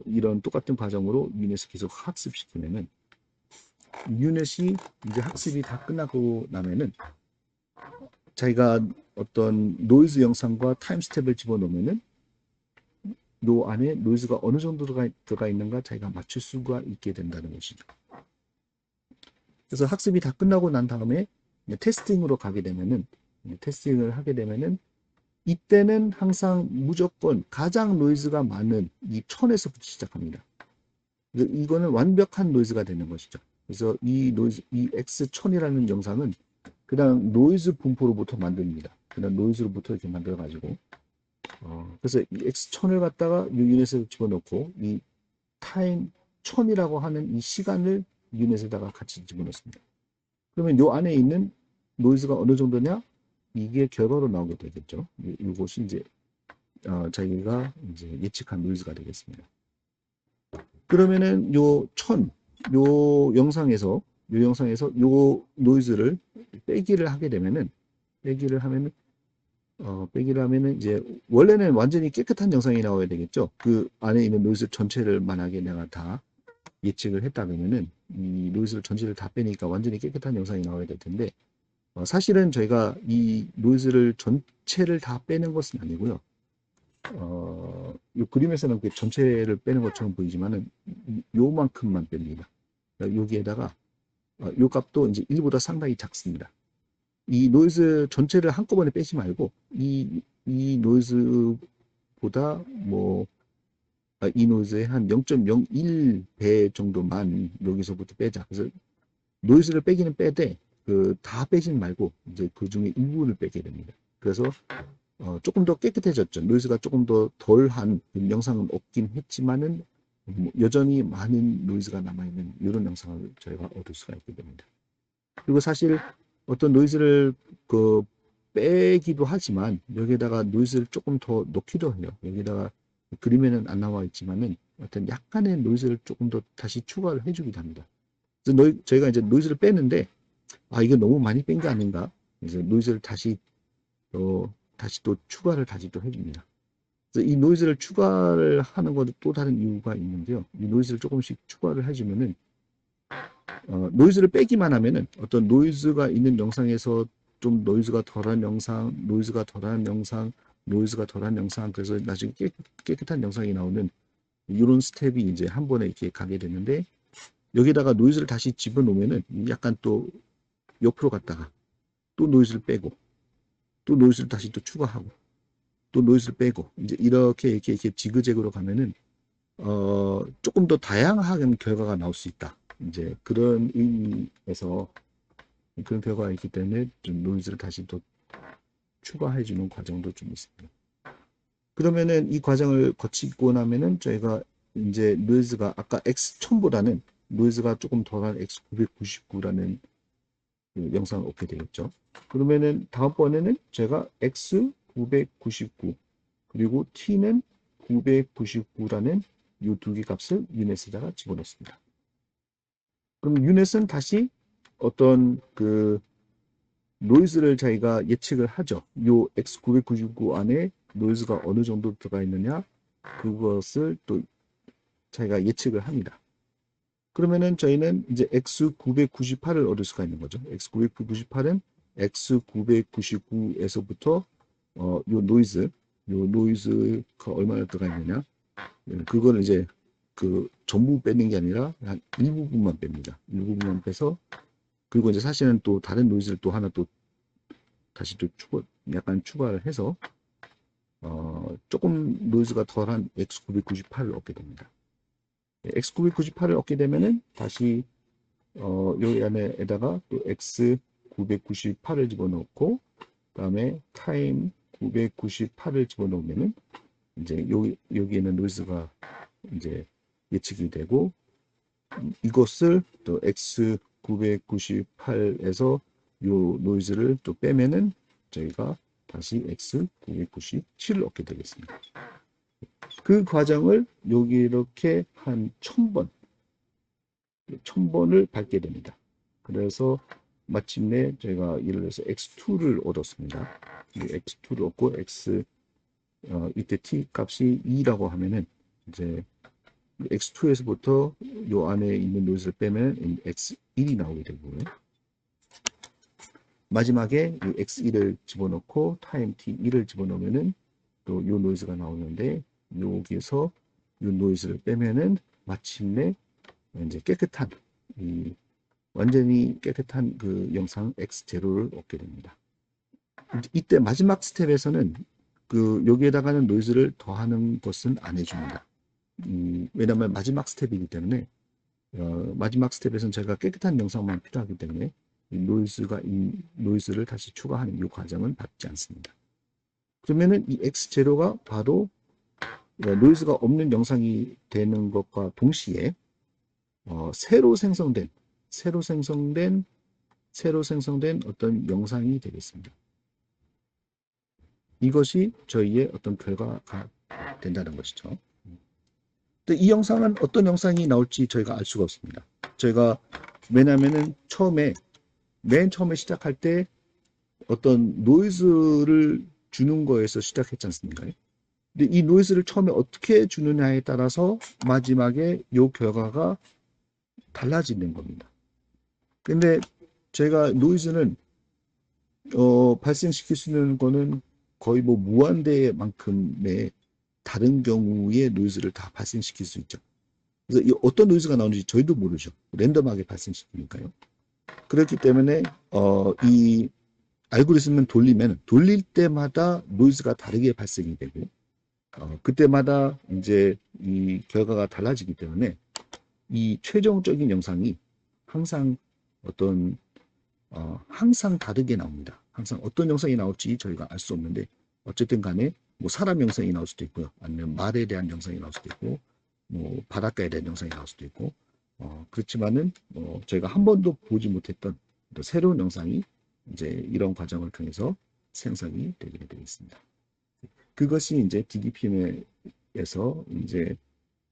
이런 똑같은 과정으로 유닛을 계속 학습시키면은 유닛이 이제 학습이 다 끝나고 나면은 자기가 어떤 노이즈 영상과 타임 스텝을 집어넣으면은 요 안에 노이즈가 어느 정도 들어가 있는가 자기가 맞출 수가 있게 된다는 것이죠. 그래서 학습이 다 끝나고 난 다음에 테스팅으로 가게 되면은 테스팅을 하게 되면은 이때는 항상 무조건 가장 노이즈가 많은 이 1000에서부터 시작합니다. 이거는 완벽한 노이즈가 되는 것이죠. 그래서 이 X1000이라는 영상은 그냥 노이즈 분포로부터 만듭니다. 그냥 노이즈로부터 이렇게 만들어가지고 그래서 이 X1000을 갖다가 이 유닛에 집어넣고 이 타임 1000이라고 하는 이 시간을 유닛에다가 같이 집어넣습니다. 그러면 요 안에 있는 노이즈가 어느 정도냐? 이게 결과로 나오게 되겠죠. 이것이 이제 자기가 이제 예측한 노이즈가 되겠습니다. 그러면은 요 영상에서 요 노이즈를 빼기를 하면은 이제 원래는 완전히 깨끗한 영상이 나와야 되겠죠. 그 안에 있는 노이즈 전체를 만약에 내가 다 예측을 했다 그러면은 이 노이즈를 전체를 다 빼니까 완전히 깨끗한 영상이 나와야 될 텐데 사실은 저희가 이 노이즈를 전체를 다 빼는 것은 아니고요. 이 그림에서는 그 전체를 빼는 것처럼 보이지만은 요만큼만 뺍니다. 여기에다가 요 값도 이제 1보다 상당히 작습니다. 이 노이즈 전체를 한꺼번에 빼지 말고 이 노이즈보다 이 노이즈의 한 0.01배 정도만 여기서부터 빼자. 그래서 노이즈를 빼기는 빼되 다 빼진 말고 이제 그 중에 일부를 빼게 됩니다. 그래서 조금 더 깨끗해졌죠. 노이즈가 조금 더 덜한 영상은 없긴 했지만은 여전히 많은 노이즈가 남아있는 이런 영상을 저희가 얻을 수가 있게 됩니다. 그리고 사실 어떤 노이즈를 빼기도 하지만 여기에다가 노이즈를 조금 더 넣기도 해요. 여기다가 그림에는 안 나와 있지만은 어떤 약간의 노이즈를 조금 더 다시 추가를 해주기도 합니다. 그래서 저희가 이제 노이즈를 빼는데 이게 너무 많이 뺀 게 아닌가? 그래서 노이즈를 다시 또 추가를 다시 또 해줍니다. 그래서 이 노이즈를 추가를 하는 것도 또 다른 이유가 있는데요. 이 노이즈를 조금씩 추가를 해주면은 노이즈를 빼기만 하면은 어떤 노이즈가 있는 영상에서 좀 노이즈가 덜한 영상, 노이즈가 덜한 영상, 노이즈가 덜한 영상, 그래서 나중에 깨끗한 영상이 나오는 이런 스텝이 이제 한 번에 이렇게 가게 되는데, 여기다가 노이즈를 다시 집어넣으면은 약간 또 옆으로 갔다가 또 노이즈를 빼고 또 노이즈를 다시 또 추가하고 또 노이즈를 빼고 이제 이렇게 지그재그로 가면은 조금 더 다양한 결과가 나올 수 있다. 이제 그런 의미에서 그런 결과가 있기 때문에 좀 노이즈를 다시 또 추가해주는 과정도 좀 있습니다. 그러면은 이 과정을 거치고 나면은 저희가 이제 노이즈가 아까 X1000보다는 노이즈가 조금 덜한 X999라는 그 영상을 얻게 되겠죠. 그러면은 다음번에는 제가 X999 그리고 T는 999라는 이 두 개 값을 유넷에다가 집어넣습니다. 그럼 유넷은 다시 어떤 노이즈를 저희가 예측을 하죠. 요 X999 안에 노이즈가 어느 정도 들어가 있느냐, 그것을 또 저희가 예측을 합니다. 그러면은 저희는 이제 X998을 얻을 수가 있는 거죠. X998은 X999에서부터 요 노이즈가 얼마나 들어가 있느냐, 그거는 이제 전부 빼는 게 아니라 한 일부분만 뺍니다. 일부분만 빼서, 그리고 이제 사실은 또 다른 노이즈를 또 하나 또 다시 또 약간 추가를 해서 조금 노이즈가 덜한 X998을 얻게 됩니다. X998을 얻게 되면은 다시 여기 안에다가 또 X998을 집어넣고 그다음에 타임 998을 집어넣으면은 이제 여기에는 노이즈가 이제 예측이 되고, 이것을 또 X998에서 요 노이즈를 또 빼면은 저희가 다시 X997을 얻게 되겠습니다. 그 과정을 여기 이렇게 한 1000번을 밟게 됩니다. 그래서 마침내 저희가 예를 들어서 X2를 얻었습니다. X2를 얻고 이때 T 값이 2라고 하면은 이제 X2에서부터 요 안에 있는 노이즈를 빼면 X1이 나오게 되고요. 마지막에 이 X1을 집어넣고 타임 T1을 집어넣으면은 또 요 노이즈가 나오는데, 여기에서 요 노이즈를 빼면은 마침내 이제 완전히 깨끗한 그 영상 X0를 얻게 됩니다. 이때 마지막 스텝에서는 여기에다가는 노이즈를 더하는 것은 안 해줍니다. 왜냐하면 마지막 스텝이기 때문에 마지막 스텝에서는 저희가 깨끗한 영상만 필요하기 때문에 노이즈를 다시 추가하는 이 과정은 받지 않습니다. 그러면은 이 X0가 바로 노이즈가 없는 영상이 되는 것과 동시에 새로 생성된 어떤 영상이 되겠습니다. 이것이 저희의 어떤 결과가 된다는 것이죠. 근데 이 영상은 어떤 영상이 나올지 저희가 알 수가 없습니다. 저희가 왜냐하면은 맨 처음에 시작할 때 어떤 노이즈를 주는 거에서 시작했지 않습니까? 근데 이 노이즈를 처음에 어떻게 주느냐에 따라서 마지막에 이 결과가 달라지는 겁니다. 근데 제가 노이즈는 발생시킬 수 있는 거는 거의 뭐 무한대만큼의 다른 경우의 노이즈를 다 발생시킬 수 있죠. 그래서 어떤 노이즈가 나오는지 저희도 모르죠. 랜덤하게 발생시키니까요. 그렇기 때문에 이 알고리즘을 돌릴 때마다 노이즈가 다르게 발생이 되고, 그때마다 이제 이 결과가 달라지기 때문에 이 최종적인 영상이 항상 어떤 항상 다르게 나옵니다. 항상 어떤 영상이 나올지 저희가 알 수 없는데 어쨌든 간에 뭐 사람 영상이 나올 수도 있고요. 아니면 말에 대한 영상이 나올 수도 있고 뭐 바닷가에 대한 영상이 나올 수도 있고 그렇지만은 저희가 한 번도 보지 못했던 또 새로운 영상이 이제 이런 과정을 통해서 생성이 되게 되겠습니다. 그것이 이제 DDPM에서 이제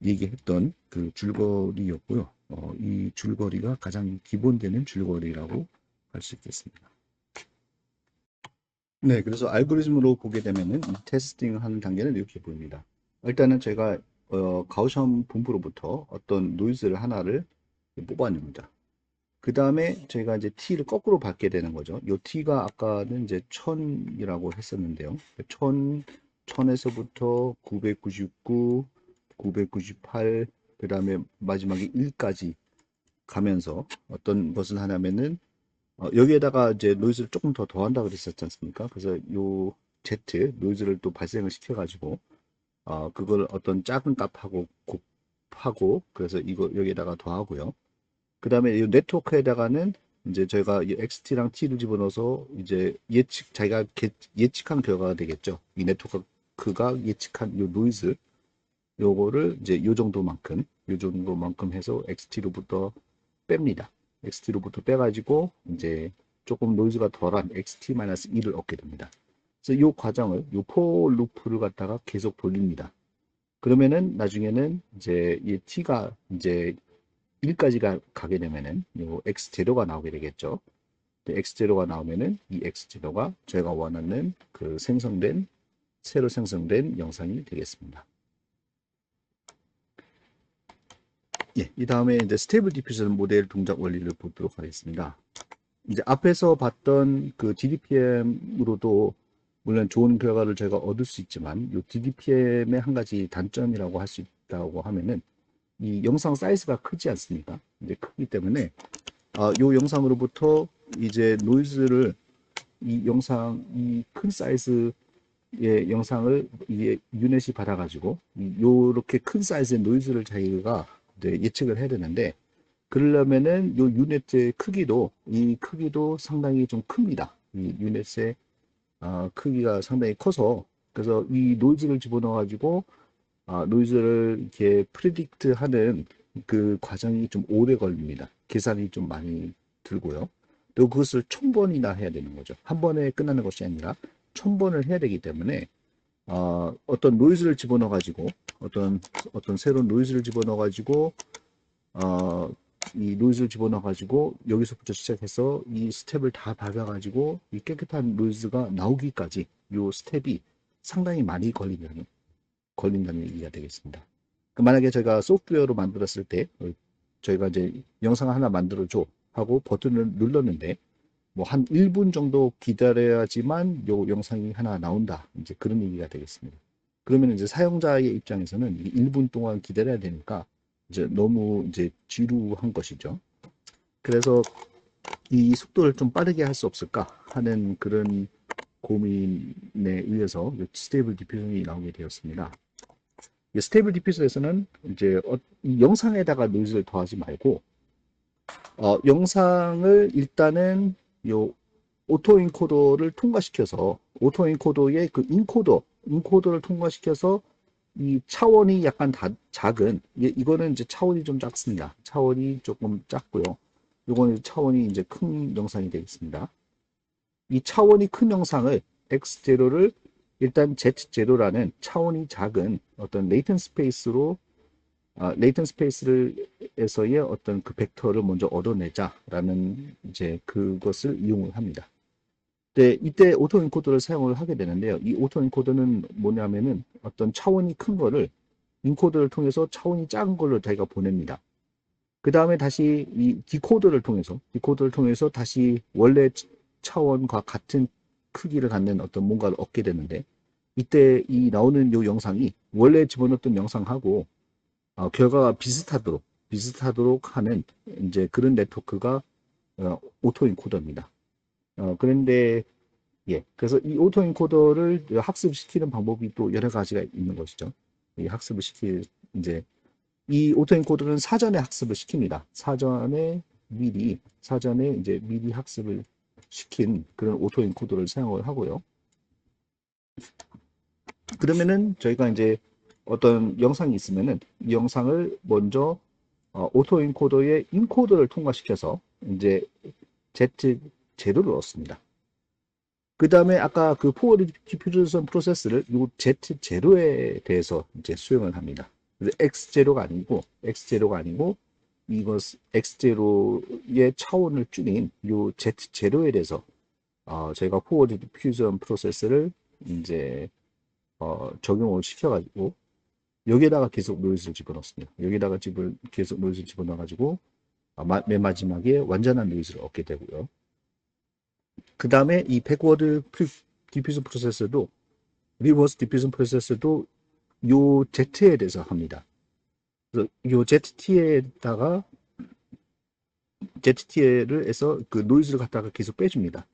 얘기했던 그 줄거리였고요. 이 줄거리가 가장 기본되는 줄거리라고 할 수 있겠습니다. 네, 그래서 알고리즘으로 보게 되면은 이 테스팅 하는 단계는 이렇게 보입니다. 일단은 제가 가우션 분포로부터 어떤 노이즈를 하나를 뽑아냅니다. 그 다음에 저희가 이제 t를 거꾸로 받게 되는 거죠. 요 t가 아까는 이제 1000이라고 했었는데요. 1000, 1000에서부터 999, 998, 그 다음에 마지막에 1까지 가면서 어떤 것을 하냐면은 여기에다가 이제 노이즈를 조금 더 더한다 그랬었지 않습니까? 그래서 요 Z 노이즈를 또 발생을 시켜가지고 그걸 어떤 작은 값하고 곱하고 그래서 이거 여기에다가 더하고요. 그 다음에 이 네트워크에다가는 이제 저희가 이 XT랑 T를 집어넣어서 이제 자기가 예측한 결과가 되겠죠. 이 네트워크가 예측한 요 노이즈 요거를 이제 요 정도만큼 해서 XT로부터 뺍니다. XT로부터 빼가지고 이제 조금 노이즈가 덜한 XT-2를 얻게 됩니다. 그래서 이 과정을 요 for 루프를 갖다가 계속 돌립니다. 그러면은 나중에는 이제 이 t가 이제 1까지가 가게 되면은 요 x0가 나오게 되겠죠. x0가 나오면은 이 x0가 저희가 원하는 그 새로 생성된 영상이 되겠습니다. 예, 이 다음에 이제 스테이블 디퓨전 모델 동작 원리를 보도록 하겠습니다. 이제 앞에서 봤던 그 DDPM으로도 물론 좋은 결과를 저희가 얻을 수 있지만 이 DDPM의 한 가지 단점이라고 할 수 있다고 하면은 이 영상 사이즈가 크지 않습니까? 이제 크기 때문에 이 영상으로부터 이제 노이즈를 이 큰 사이즈의 영상을 이게 유넷이 받아가지고 요렇게 큰 사이즈의 노이즈를 자기가 예측을 해야 되는데 그러려면은 요 유닛의 크기도 이 크기도 상당히 좀 큽니다. 이 유닛의 크기가 상당히 커서 그래서 이 노이즈를 집어넣어 가지고 노이즈를 이렇게 프리딕트 하는 그 과정이 좀 오래 걸립니다. 계산이 좀 많이 들고요. 또 그것을 1000번이나 해야 되는 거죠. 한 번에 끝나는 것이 아니라 1000번을 해야 되기 때문에 어떤 노이즈를 집어넣어 가지고 어떤 새로운 노이즈를 집어넣어 가지고 어, 이 노이즈를 집어넣어 가지고 여기서부터 시작해서 이 스텝을 다 밟아 가지고 이 깨끗한 노이즈가 나오기까지 이 스텝이 상당히 많이 걸린다는 얘기가 되겠습니다. 만약에 저희가 소프트웨어로 만들었을 때 저희가 이제 영상 하나 만들어줘 하고 버튼을 눌렀는데 뭐 한 1분 정도 기다려야지만 요 영상이 하나 나온다. 이제 그런 얘기가 되겠습니다. 그러면 이제 사용자의 입장에서는 1분 동안 기다려야 되니까 이제 너무 이제 지루한 것이죠. 그래서 이 속도를 좀 빠르게 할 수 없을까 하는 그런 고민에 의해서 스테이블 디퓨전이 나오게 되었습니다. 스테이블 디퓨저에서는 이제 이 영상에다가 노이즈를 더하지 말고 영상을 일단은 요 오토 인코더를 통과시켜서 오토 인코더의 그 인코더를 통과시켜서 이 차원이 약간 작은 이거는 이제 차원이 좀 작습니다. 차원이 조금 작고요. 이거는 차원이 이제 큰 영상이 되겠습니다. 이 차원이 큰 영상을 X0를 일단 Z0라는 차원이 작은 어떤 레이튼 스페이스로 레이튼 스페이스에서의 어떤 그 벡터를 먼저 얻어내자라는 이제 그것을 이용을 합니다. 이때 오토 인코더를 사용을 하게 되는데요. 이 오토 인코더는 뭐냐면은 어떤 차원이 큰 거를 인코더를 통해서 차원이 작은 걸로 자기가 보냅니다. 그 다음에 다시 이 디코더를 통해서 다시 원래 차원과 같은 크기를 갖는 어떤 뭔가를 얻게 되는데 이때 이 나오는 요 영상이 원래 집어넣었던 영상하고 결과가 비슷하도록 하는 이제 그런 네트워크가 오토 인코더입니다. 그런데 예, 그래서 이 오토 인코더를 학습시키는 방법이 또 여러 가지가 있는 것이죠. 이 학습을 시킬 이제 이 오토 인코더는 사전에 학습을 시킵니다. 사전에 미리 사전에 이제 미리 학습을 시킨 그런 오토 인코더를 사용을 하고요. 그러면은 저희가 이제 어떤 영상이 있으면은 이 영상을 먼저 오토 인코더의 인코더를 통과시켜서 이제 Z 제로를 얻습니다. 그 다음에 아까 그 포워드 디퓨전 프로세스를 이 Z 제로에 대해서 이제 수행을 합니다. 그래서 X 제로가 아니고 이것 X 제로의 차원을 줄인 이 Z 제로에 대해서 저희가 포워드 디퓨전 프로세스를 이제 적용을 시켜가지고 여기에다가 계속 노이즈를 집어넣습니다. 여기다가 계속 노이즈를 집어넣어가지고 맨 마지막에 완전한 노이즈를 얻게 되고요. 그 다음에 이 백워드 디퓨전 프로세스도 리버스 디퓨전 프로세스도 요 Z에 대해서 합니다. 그래서 요 ZT를 해서 그 노이즈를 갖다가 계속 빼줍니다.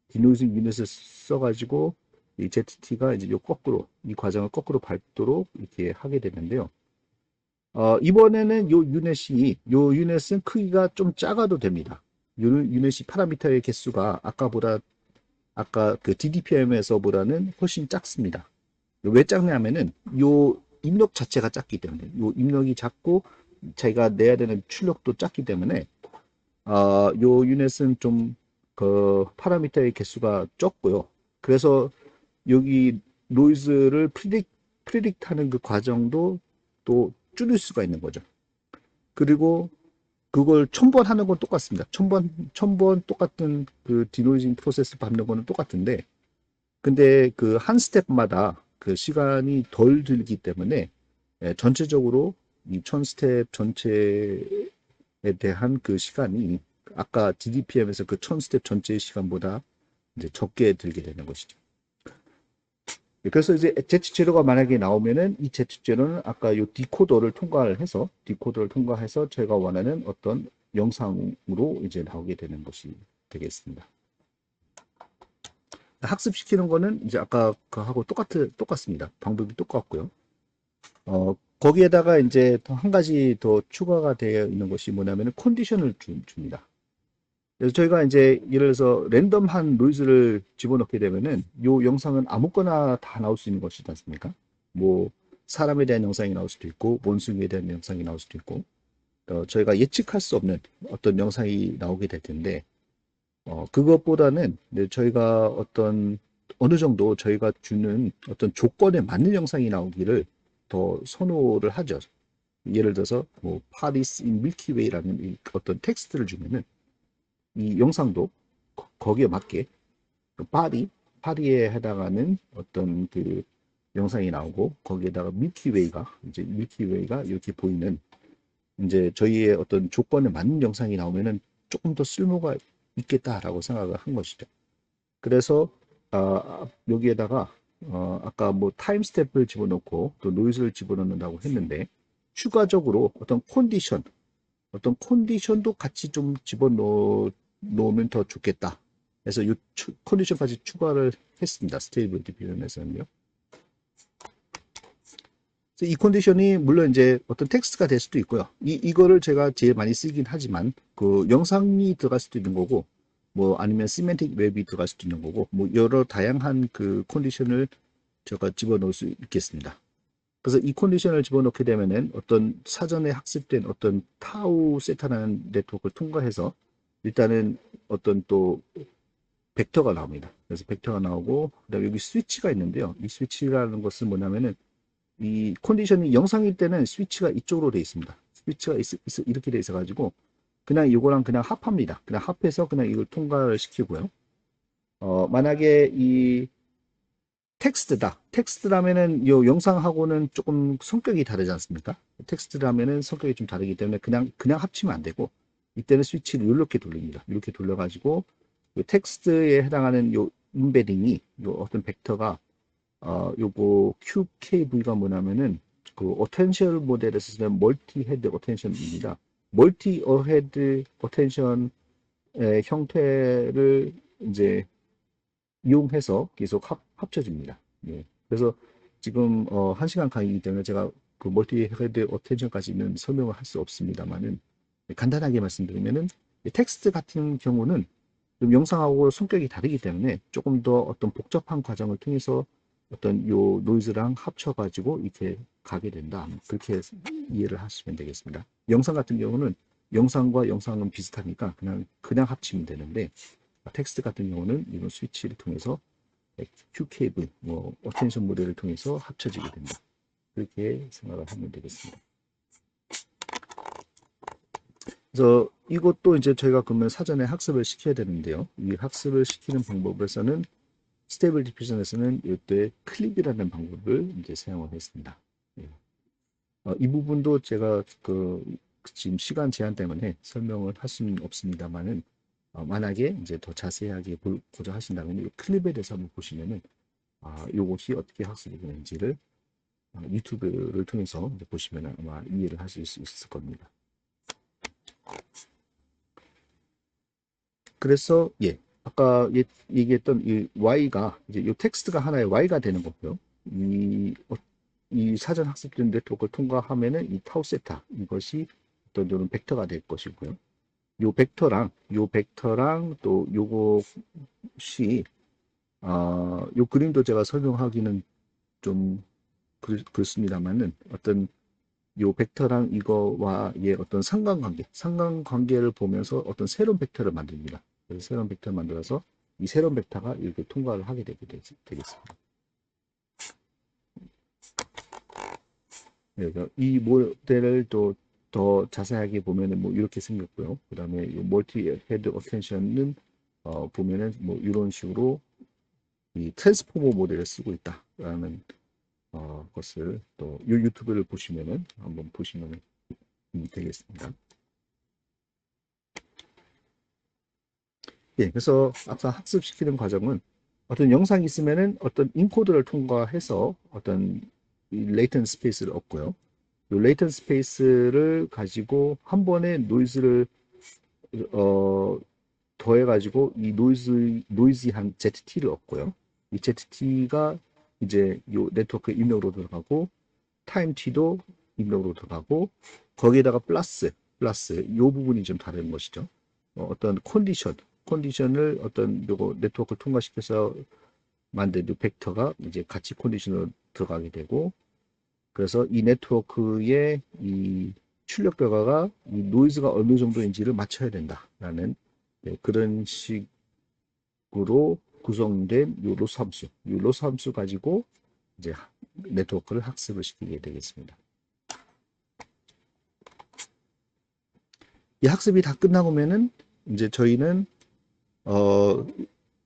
디노이즈 유닛을 써가지고 이 ZT가 이제 이 과정을 거꾸로 밟도록 이렇게 하게 되는데요. 이번에는 요 유닛은 크기가 좀 작아도 됩니다. 요 유닛이 파라미터의 개수가 아까 그 DDPM에서보다는 훨씬 작습니다. 왜 작냐면은 요 입력 자체가 작기 때문에 요 입력이 작고 자기가 내야 되는 출력도 작기 때문에 요 유닛은 좀 그 파라미터의 개수가 적고요. 그래서 여기 노이즈를 프리딕트하는 그 과정도 또 줄일 수가 있는 거죠. 그리고 그걸 1000번 하는 건 똑같습니다. 1000번 똑같은 그 디노이징 프로세스 밟는 거는 똑같은데, 근데 그 한 스텝마다 그 시간이 덜 들기 때문에 전체적으로 이 1000스텝 전체에 대한 그 시간이 아까 DDPM에서 그 1000스텝 전체의 시간보다 이제 적게 들게 되는 것이죠. 그래서 이제 Z0가 만약에 나오면은 이 Z0는 아까 요 디코더를 통과해서 저희가 원하는 어떤 영상으로 이제 나오게 되는 것이 되겠습니다. 학습시키는 거는 이제 아까 그하고 똑같습니다. 방법이 똑같고요. 거기에다가 이제 한 가지 더 추가가 되어 있는 것이 뭐냐면은 컨디션을 줍니다. 그래서 저희가 이제 예를 들어서 랜덤한 노이즈를 집어넣게 되면은 요 영상은 아무거나 다 나올 수 있는 것이지 않습니까? 뭐 사람에 대한 영상이 나올 수도 있고 원숭이에 대한 영상이 나올 수도 있고 저희가 예측할 수 없는 어떤 영상이 나오게 될 텐데 그것보다는 저희가 어느 정도 저희가 주는 어떤 조건에 맞는 영상이 나오기를 더 선호를 하죠. 예를 들어서 뭐 파리스 인 밀키웨이라는 어떤 텍스트를 주면은 이 영상도 거기에 맞게 그 파리에 해당하는 어떤 그 영상이 나오고 거기에다가 밀키웨이가 이렇게 보이는 이제 저희의 어떤 조건에 맞는 영상이 나오면은 조금 더 쓸모가 있겠다라고 생각을 한 것이죠. 그래서 여기에다가 아까 뭐 타임 스텝을 집어넣고 또 노이즈를 집어넣는다고 했는데 추가적으로 어떤 컨디션도 같이 좀 집어넣으면 더 좋겠다. 그래서 이 컨디션까지 추가를 했습니다. 스테이블 디퓨전에서는요. 이 컨디션이 물론 이제 어떤 텍스트가 될 수도 있고요. 이거를 제가 제일 많이 쓰긴 하지만 그 영상이 들어갈 수도 있는 거고 뭐 아니면 시멘틱 웹이 들어갈 수도 있는 거고 뭐 여러 다양한 그 컨디션을 제가 집어넣을 수 있겠습니다. 그래서 이 컨디션을 집어넣게 되면은 어떤 사전에 학습된 어떤 타우 세타라는 네트워크를 통과해서 일단은 어떤 또 벡터가 나옵니다. 그래서 벡터가 나오고 그다음에 여기 스위치가 있는데요. 이 스위치라는 것은 뭐냐면은 이 컨디션이 영상일 때는 스위치가 이쪽으로 되어 있습니다. 스위치가 이렇게 되어 있어 가지고 그냥 이거랑 그냥 합합니다. 그냥 합해서 그냥 이걸 통과를 시키고요. 만약에 이 텍스트라면은 이 영상하고는 조금 성격이 다르지 않습니까? 텍스트라면은 성격이 좀 다르기 때문에 그냥 합치면 안 되고 이때는 스위치를 이렇게 돌립니다. 이렇게 돌려가지고 요 텍스트에 해당하는 요 인베딩이 요 어떤 벡터가 요거 QKV가 뭐냐면은 그 어텐셜 모델에서 쓰는 멀티 헤드 어텐션입니다. 멀티 헤드 어텐션의 형태를 이제 이용해서 계속 합쳐집니다. 예. 그래서 지금 1시간 강의이기 때문에 제가 그 멀티 헤드 어텐션까지는 설명을 할 수 없습니다만은 간단하게 말씀드리면은 텍스트 같은 경우는 좀 영상하고 성격이 다르기 때문에 조금 더 어떤 복잡한 과정을 통해서 어떤 요 노이즈랑 합쳐가지고 이렇게 가게 된다. 그렇게 이해를 하시면 되겠습니다. 영상 같은 경우는 영상과 영상은 비슷하니까 그냥 합치면 되는데 텍스트 같은 경우는 이런 스위치를 통해서 QKV, 뭐 어텐션 모델을 통해서 합쳐지게 된다. 그렇게 생각을 하면 되겠습니다. 그래서 이것도 이제 저희가 그러면 사전에 학습을 시켜야 되는데요. 이 학습을 시키는 방법에서는 스테이블 디퓨전에서는 이때 클립이라는 방법을 이제 사용을 했습니다. 예. 이 부분도 제가 지금 시간 제한 때문에 설명을 할 수는 없습니다만은 만약에 이제 더 자세하게 보고자 하신다면 이 클립에 대해서 한번 보시면은 이것이 어떻게 학습이 되는지를 유튜브를 통해서 이제 보시면 아마 이해를 하실 수 있을 겁니다. 그래서 아까 얘기했던 이 y가 이제 이 텍스트가 하나의 y가 되는 거고요. 이 사전 학습된 네트워크를 통과하면은 이 타우 세타 이것이 어떤 이런 벡터가 될 것이고요. 요 벡터랑 또 요것이 요 그림도 제가 설명하기는 좀 그렇습니다만은 어떤 요 벡터랑 이거와의 어떤 상관관계를 보면서 어떤 새로운 벡터를 만듭니다. 그래서 새로운 벡터를 만들어서 이 새로운 벡터가 이렇게 통과를 하게 되겠습니다. 네, 그러니까 이 모델을 또 더 자세하게 보면은 뭐 이렇게 생겼고요. 그 다음에 이 멀티 헤드 어텐션은 보면은 뭐 이런 식으로 이 트랜스포머 모델을 쓰고 있다라는 것을 또 이 유튜브를 보시면은 한번 보시면 되겠습니다. 그래서 아까 학습시키는 과정은 어떤 영상이 있으면은 어떤 인코더를 통과해서 어떤 레이턴 스페이스를 얻고요. 이 레이턴 스페이스를 가지고 한 번에 노이즈를 어, 더해가지고 이 노이즈한 ZT를 얻고요. 이 ZT가 이제 이 네트워크 입력으로 들어가고 타임 T도 입력으로 들어가고 거기에다가 플러스 이 부분이 좀 다른 것이죠. 어떤 컨디션을 어떤 요거 네트워크를 통과시켜서 만든 이 벡터가 이제 같이 컨디션으로 들어가게 되고 그래서 이 네트워크의 이 출력 결과가 이 노이즈가 어느 정도인지를 맞춰야 된다라는 그런 식으로 구성된 요 로스 함수 가지고 이제 네트워크를 학습을 시키게 되겠습니다. 이 학습이 다 끝나고면은 이제 저희는 어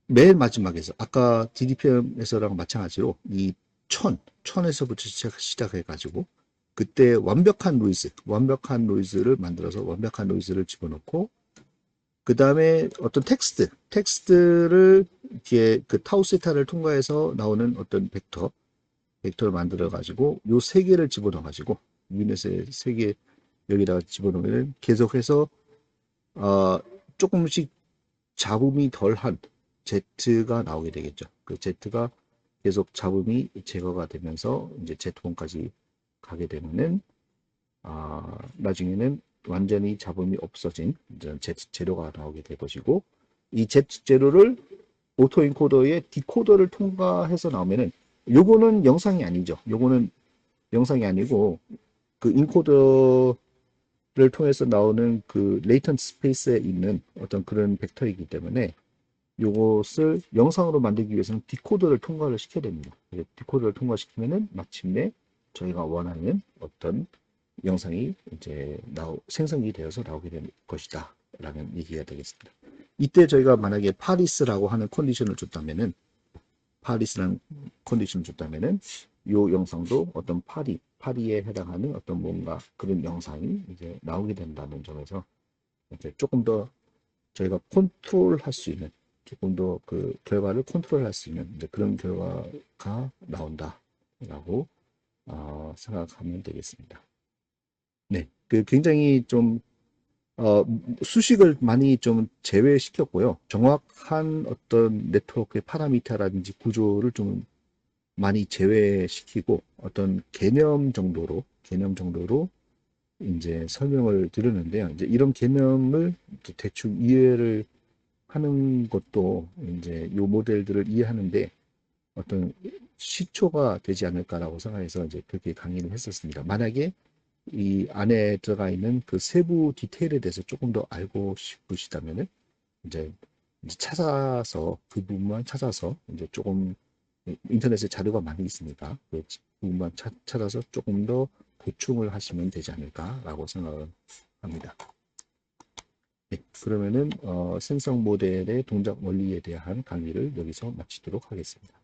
맨 마지막에서 아까 DDPM에서랑 마찬가지로 이 천에서부터 시작해가지고 그때 완벽한 노이즈를 만들어서 완벽한 노이즈를 집어넣고 그 다음에 어떤 텍스트를 이렇게 그 타우 세타를 통과해서 나오는 어떤 벡터를 만들어 가지고 요 세 개를 집어넣어 가지고 유닛의 세 개 여기다가 집어넣으면 계속해서 어 조금씩 잡음이 덜한 Z가 나오게 되겠죠. 그 Z가 계속 잡음이 제거가 되면서 이제 Z본까지 가게 되면은 나중에는 완전히 잡음이 없어진 Z0가 나오게 될 것이고 이 Z0를 오토 인코더의 디코더를 통과해서 나오면은 요거는 영상이 아니죠. 요거는 영상이 아니고 그 인코더를 통해서 나오는 그 레이턴트 스페이스에 있는 어떤 그런 벡터이기 때문에 요것을 영상으로 만들기 위해서는 디코더를 통과를 시켜야 됩니다. 디코더를 통과시키면은 마침내 저희가 원하는 어떤 영상이 이제 생성이 되어서 나오게 될 것이다 라는 얘기가 되겠습니다. 이때 저희가 만약에 파리스라고 하는 컨디션을 줬다면은 파리스라는 컨디션을 줬다면은 요 영상도 어떤 파리에 해당하는 어떤 뭔가 그런 영상이 이제 나오게 된다는 점에서 이제 조금 더 저희가 컨트롤할 수 있는 조금 더 그 결과를 컨트롤할 수 있는 그런 결과가 나온다라고 생각하면 되겠습니다. 네, 그 굉장히 좀 수식을 많이 좀 제외시켰고요. 정확한 어떤 네트워크의 파라미터라든지 구조를 좀 많이 제외시키고 어떤 개념 정도로 이제 설명을 드렸는데요. 이제 이런 개념을 또 대충 이해를 하는 것도 이제 요 모델들을 이해하는데 어떤 시초가 되지 않을까라고 생각해서 이제 그렇게 강의를 했었습니다. 만약에 이 안에 들어가 있는 그 세부 디테일에 대해서 조금 더 알고 싶으시다면은 이제 찾아서 그 부분만 찾아서 이제 조금 인터넷에 자료가 많이 있으니까 그 부분만 찾아서 조금 더 보충을 하시면 되지 않을까라고 생각을 합니다. 네, 그러면은 생성 모델의 동작 원리에 대한 강의를 여기서 마치도록 하겠습니다.